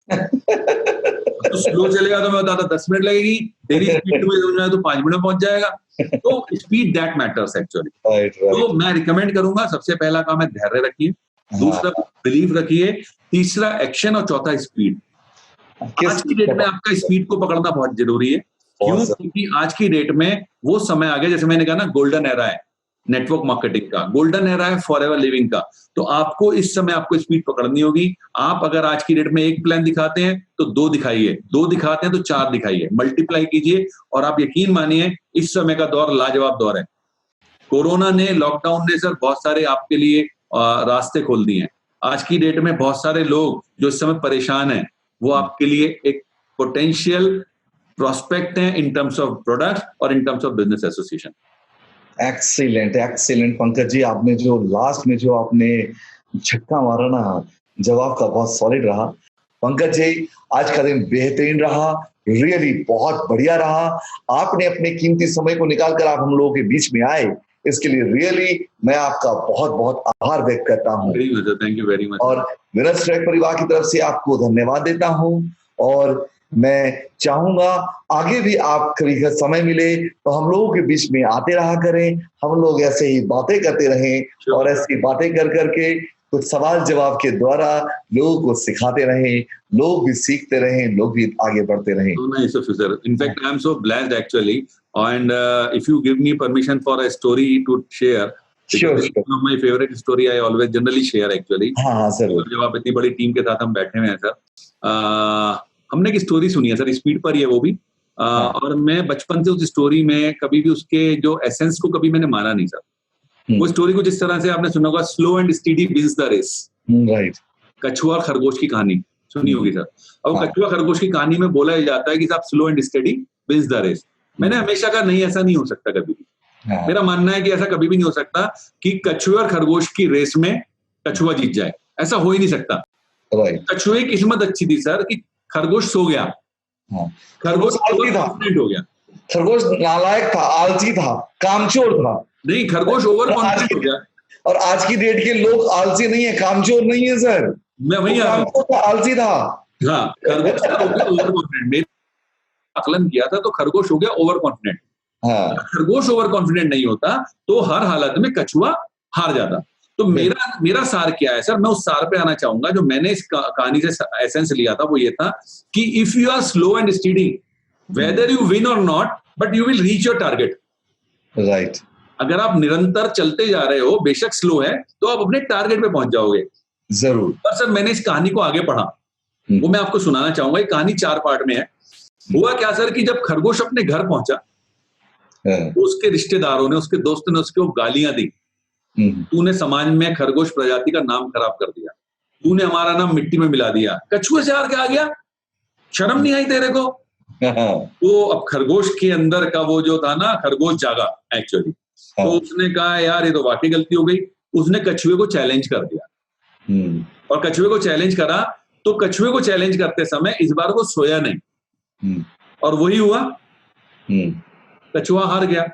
तो स्लो चलेगा तो मैं बताता 10 मिनट लगेगी, तेरी स्पीड में तो 5 मिनट में पहुंच जाएगा। तो स्पीड दैट मैटर्स एक्चुअली। तो मैं रिकमेंड करूंगा, सबसे पहला काम है धैर्य रखिए, दूसरा बिलीव रखिए, तीसरा एक्शन, और चौथा स्पीड। आज की डेट में आपका स्पीड को पकड़ना बहुत जरूरी है। क्यों? क्योंकि आज की डेट में वो समय आ गया, जैसे मैंने कहा ना, गोल्डन एरा है नेटवर्क मार्केटिंग का, गोल्डन एरा है फॉरएवर लिविंग का। तो आपको इस समय आपको स्पीड पकड़नी होगी। आप अगर आज की डेट में एक प्लान दिखाते हैं तो 2 दिखाइए, 2 दिखाते हैं तो 4 दिखाइए, मल्टीप्लाई कीजिए। और आप यकीन मानिए, इस समय का दौर लाजवाब दौर है। कोरोना ने, लॉकडाउन ने सर बहुत सारे आपके लिए रास्ते खोल दिए हैं। आज की डेट में बहुत सारे लोग जो इस समय परेशान हैं, वो आपके लिए एक पोटेंशियल प्रोस्पेक्ट है इन टर्म्स ऑफ प्रोडक्ट और in terms of business association. Excellent, excellent Pankaj ji, आपने जो लास्ट में जो आपने झटका मारा ना, जवाब का बहुत सॉलिड रहा। पंकज जी, आज का दिन बेहतरीन रहा, रियली बहुत बढ़िया रहा। आपने अपने कीमती समय को निकाल कर आप हम लोगों के बीच में आए, इसके लिए रियली मैं आपका बहुत बहुत आभार व्यक्त करता हूँ। Thank you very much. और विनर्स ट्रैक परिवार की तरफ से आपको धन्यवाद देता हूँ। और मैं चाहूंगा आगे भी आप कभी समय मिले तो हम लोगों के बीच में आते रहा करें, हम लोग ऐसे ही बातें करते रहें और ऐसी बातें कर करके कुछ सवाल जवाब के द्वारा लोगों को सिखाते रहें, लोग भी सीखते रहें, लोग भी आगे बढ़ते रहें। So nice of you, sir. In fact, I am so blessed actually. And if you give me permission for a story to share, Sure, it's one of my favorite story. I always generally share actually. हाँ sir. जब आप इतनी बड़ी team के साथ हम बैठे हुए हैं सर, हमने एक स्टोरी सुनी है सर, स्पीड पर ही है वो भी। और मैं बचपन से उस स्टोरी में कभी भी उसके जो एसेंस को कभी मैंने माना नहीं सर। वो स्टोरी को जिस तरह से आपने सुना होगा, slow and steady wins the race. Right. कछुआ और खरगोश की कहानी सुनी होगी सर। और कछुआ खरगोश की कहानी में बोला जाता है कि साहब slow and steady wins the race. मैंने हमेशा कहा नहीं, ऐसा नहीं हो सकता कभी भी। मेरा मानना है कि ऐसा कभी भी नहीं हो सकता कि कछुए और खरगोश की रेस में कछुआ जीत जाए, ऐसा हो ही नहीं सकता। कछुए की किस्मत अच्छी थी सर कि खरगोश सो गया, खरगोश कॉन्फिडेंट हो गया। खरगोश नालायक था, आलसी था, कामचोर था। नहीं, खरगोश ओवर कॉन्फिडेंट हो गया। और आज की डेट के लोग आलसी नहीं है, कामचोर नहीं है सर। मैं वही आलसी था। हाँ, खरगोश ओवर कॉन्फिडेंट। आकलन किया था, तो खरगोश हो गया ओवर कॉन्फिडेंट। हाँ, खरगोश ओवर कॉन्फिडेंट नहीं होता तो हर हालत में कछुआ हार जाता। तो मेरा सार क्या है सर, मैं उस सार पे आना चाहूंगा जो मैंने इस कहानी से एसेंस लिया था। वो ये था कि if you are slow and steady, whether you win or not, but you will reach your target. Right. अगर आप निरंतर चलते जा रहे हो, बेशक स्लो है, तो आप अपने टारगेट पे पहुंच जाओगे। जरूर। पर सर मैंने इस कहानी को आगे पढ़ा, वो मैं आपको सुनाना चाहूंगा। ये कहानी 4 पार्ट में है। हुआ क्या सर कि जब खरगोश अपने घर पहुंचा, तो उसके रिश्तेदारों ने, उसके दोस्तों ने उसको गालियां दी। तूने समाज में खरगोश प्रजाति का नाम खराब कर दिया, तूने हमारा नाम मिट्टी में मिला दिया, कछुए से हार के आ गया, शर्म नहीं आई तेरे को? तो अब खरगोश के अंदर का वो जो था ना, खरगोश जागा एक्चुअली। तो उसने कहा यार ये तो वाकई गलती हो गई। उसने कछुए को चैलेंज कर दिया, और कछुए को चैलेंज करा। तो कछुए को चैलेंज करते समय इस बार वो सोया नहीं, और वही हुआ, कछुआ हार गया।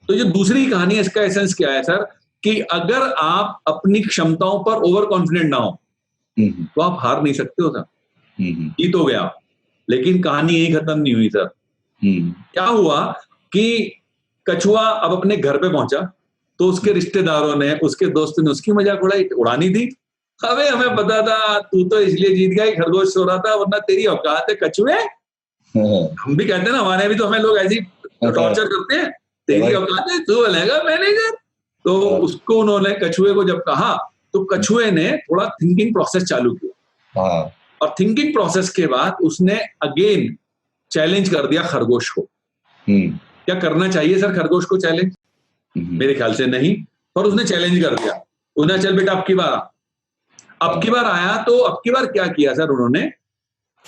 तो ये दूसरी कहानी है, इसका एसेंस क्या है सर, कि अगर आप अपनी क्षमताओं पर ओवर कॉन्फिडेंट ना हो तो आप हार नहीं सकते हो सर। जीत हो गया। लेकिन कहानी यही खत्म नहीं हुई सर। क्या हुआ कि कछुआ अब अपने घर पे पहुंचा, तो उसके रिश्तेदारों ने, उसके दोस्तों ने उसकी मजाक उड़ानी थी। अबे हमें पता था तू तो इसलिए जीत गया, खरगोश सो रहा था, वरना तेरी औकात है कछुए। हम भी कहते हैं ना, हमारे भी तो हमें लोग ऐसी टॉर्चर करते हैं, तेरी औकात है, तू बनेगा मैनेजर। तो उसको उन्होंने, कछुए को जब कहा, तो कछुए ने थोड़ा थिंकिंग प्रोसेस चालू किया, और थिंकिंग प्रोसेस के बाद उसने अगेन चैलेंज कर दिया खरगोश को। क्या करना चाहिए सर खरगोश को चैलेंज? मेरे ख्याल से नहीं, पर उसने चैलेंज कर दिया। उन्हें चल बेटा अब की बार आ। अब की बार आया, तो अब की बार क्या किया सर उन्होंने,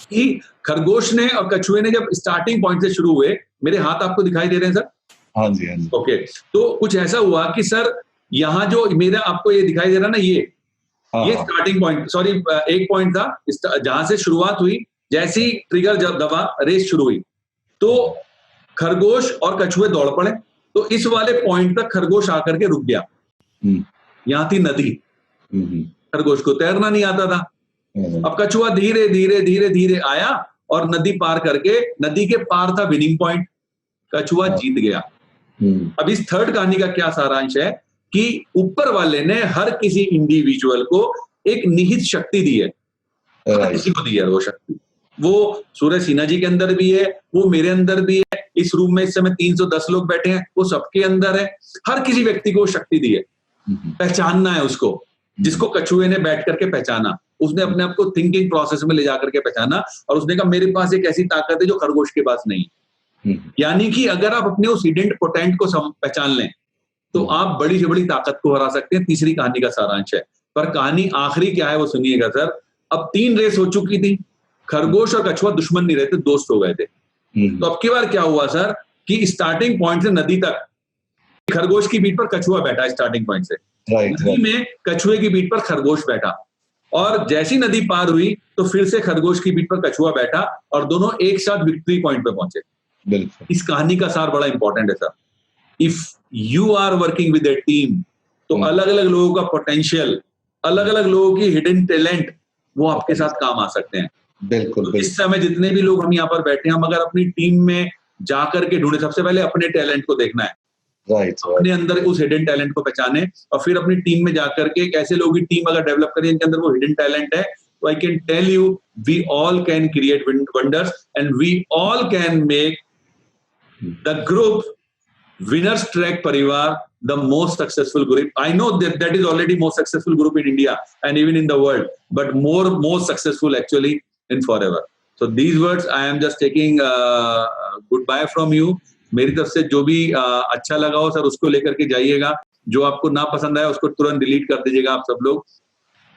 कि खरगोश ने और कछुए ने जब स्टार्टिंग पॉइंट से शुरू हुए, मेरे हाथ आपको दिखाई दे रहे हैं सर? हाँ जी, हाँ जी। ओके, तो कुछ ऐसा हुआ कि सर यहाँ जो मेरा आपको ये दिखाई दे रहा ना, ये स्टार्टिंग पॉइंट, सॉरी एक पॉइंट था जहां से शुरुआत हुई। जैसे ही ट्रिगर जब दबा, रेस शुरू हुई, तो खरगोश और कछुए दौड़ पड़े। तो इस वाले पॉइंट तक खरगोश आकर के रुक गया। यहाँ थी नदी, खरगोश को तैरना नहीं आता था। अब कछुआ धीरे धीरे धीरे धीरे आया और नदी पार करके, नदी के पार था विनिंग पॉइंट, कछुआ जीत गया। अब इस थर्ड कहानी का क्या सारांश है कि ऊपर वाले ने हर किसी इंडिविजुअल को एक निहित शक्ति दी है, हर किसी को दी है वो शक्ति। वो सूर्य सिन्हा जी के अंदर भी है, वो मेरे अंदर भी है, इस रूम में इस समय 310 लोग बैठे हैं, वो सबके अंदर है। हर किसी व्यक्ति को शक्ति दी है, पहचानना है उसको। जिसको कछुए ने बैठ करके पहचाना, उसने अपने आप को थिंकिंग प्रोसेस में ले जाकर के पहचाना, और उसने कहा मेरे पास एक ऐसी ताकत है जो खरगोश के पास नहीं है। यानी कि अगर आप अपने उस हिडन पोटेंट को पहचान लें, तो आप बड़ी से बड़ी ताकत को हरा सकते हैं। तीसरी कहानी का सारांश है। पर कहानी आखिरी क्या है वो सुनिएगा सर। अब 3 रेस हो चुकी थी, खरगोश और कछुआ दुश्मन नहीं रहते, दोस्त हो गए थे। तो अब की बार क्या हुआ सर कि स्टार्टिंग पॉइंट से नदी तक खरगोश की पीठ पर कछुआ बैठा, स्टार्टिंग पॉइंट से नदी में कछुए की पीठ पर खरगोश बैठा, और जैसी नदी पार हुई तो फिर से खरगोश की पीठ पर कछुआ बैठा, और दोनों एक साथ विक्ट्री पॉइंट पे पहुंचे। बिल्कुल। इस कहानी का सार बड़ा इंपॉर्टेंट है sir. If you are working with a team, तो अलग अलग लोगों का पोटेंशियल, अलग अलग लोगों की हिडन टैलेंट, वो आपके साथ काम आ सकते हैं। बिल्कुल। तो इस समय जितने भी लोग हम यहाँ पर बैठे हैं, हम अगर अपनी टीम में जाकर के ढूंढे, सबसे पहले अपने टैलेंट को देखना है, अपने अंदर उस हिडन टैलेंट को पहचाने, और फिर अपनी टीम में जाकर के ऐसे लोगों की टीम अगर डेवलप करें जिनके अंदर वो हिडन टैलेंट है, तो I can tell you we all can create wonders, and we all can make the group Winners Trek Parivar the most successful group. I know that is already most successful group in India and even in the world, but more successful actually in forever. So these words I am just taking goodbye from you. मेरी तरफ से जो भी अच्छा लगा हो sir उसको लेकर के जाइएगा, जो आपको ना पसंद आया उसको तुरंत डिलीट कर दीजिएगा आप सब लोग।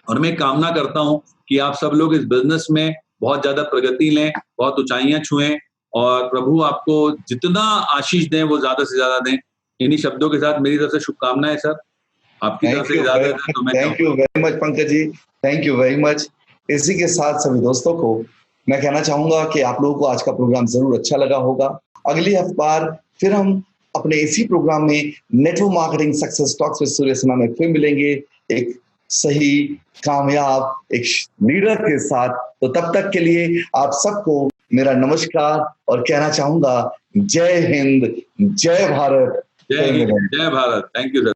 और मैं कामना करता हूं कि आप सब लोग इस बिजनेस में बहुत ज्यादा प्रगति लें, बहुत ऊंचाइयां छुएं, और प्रभु आपको जितना आशीष दें वो ज्यादा से ज्यादा दें। इन्हीं शब्दों के साथ मेरी तरफ से शुभकामनाएं सर। आपकी तरफ से ज्यादा तो मैं thank you very much Pankaj ji, thank you very much. इसी के साथ सभी दोस्तों को मैं कहना चाहूंगा कि आप लोगों को आज का प्रोग्राम जरूर अच्छा लगा होगा। अगली बार फिर हम अपने इसी प्रोग्राम में network marketing success talks with Surya Sinha में फिर मिलेंगे, एक सही कामयाब एक लीडर के साथ। तो तब तक के लिए आप सबको मेरा नमस्कार और कहना चाहूंगा जय हिंद, जय भारत, जय हिंद, जय भारत। Thank you sir.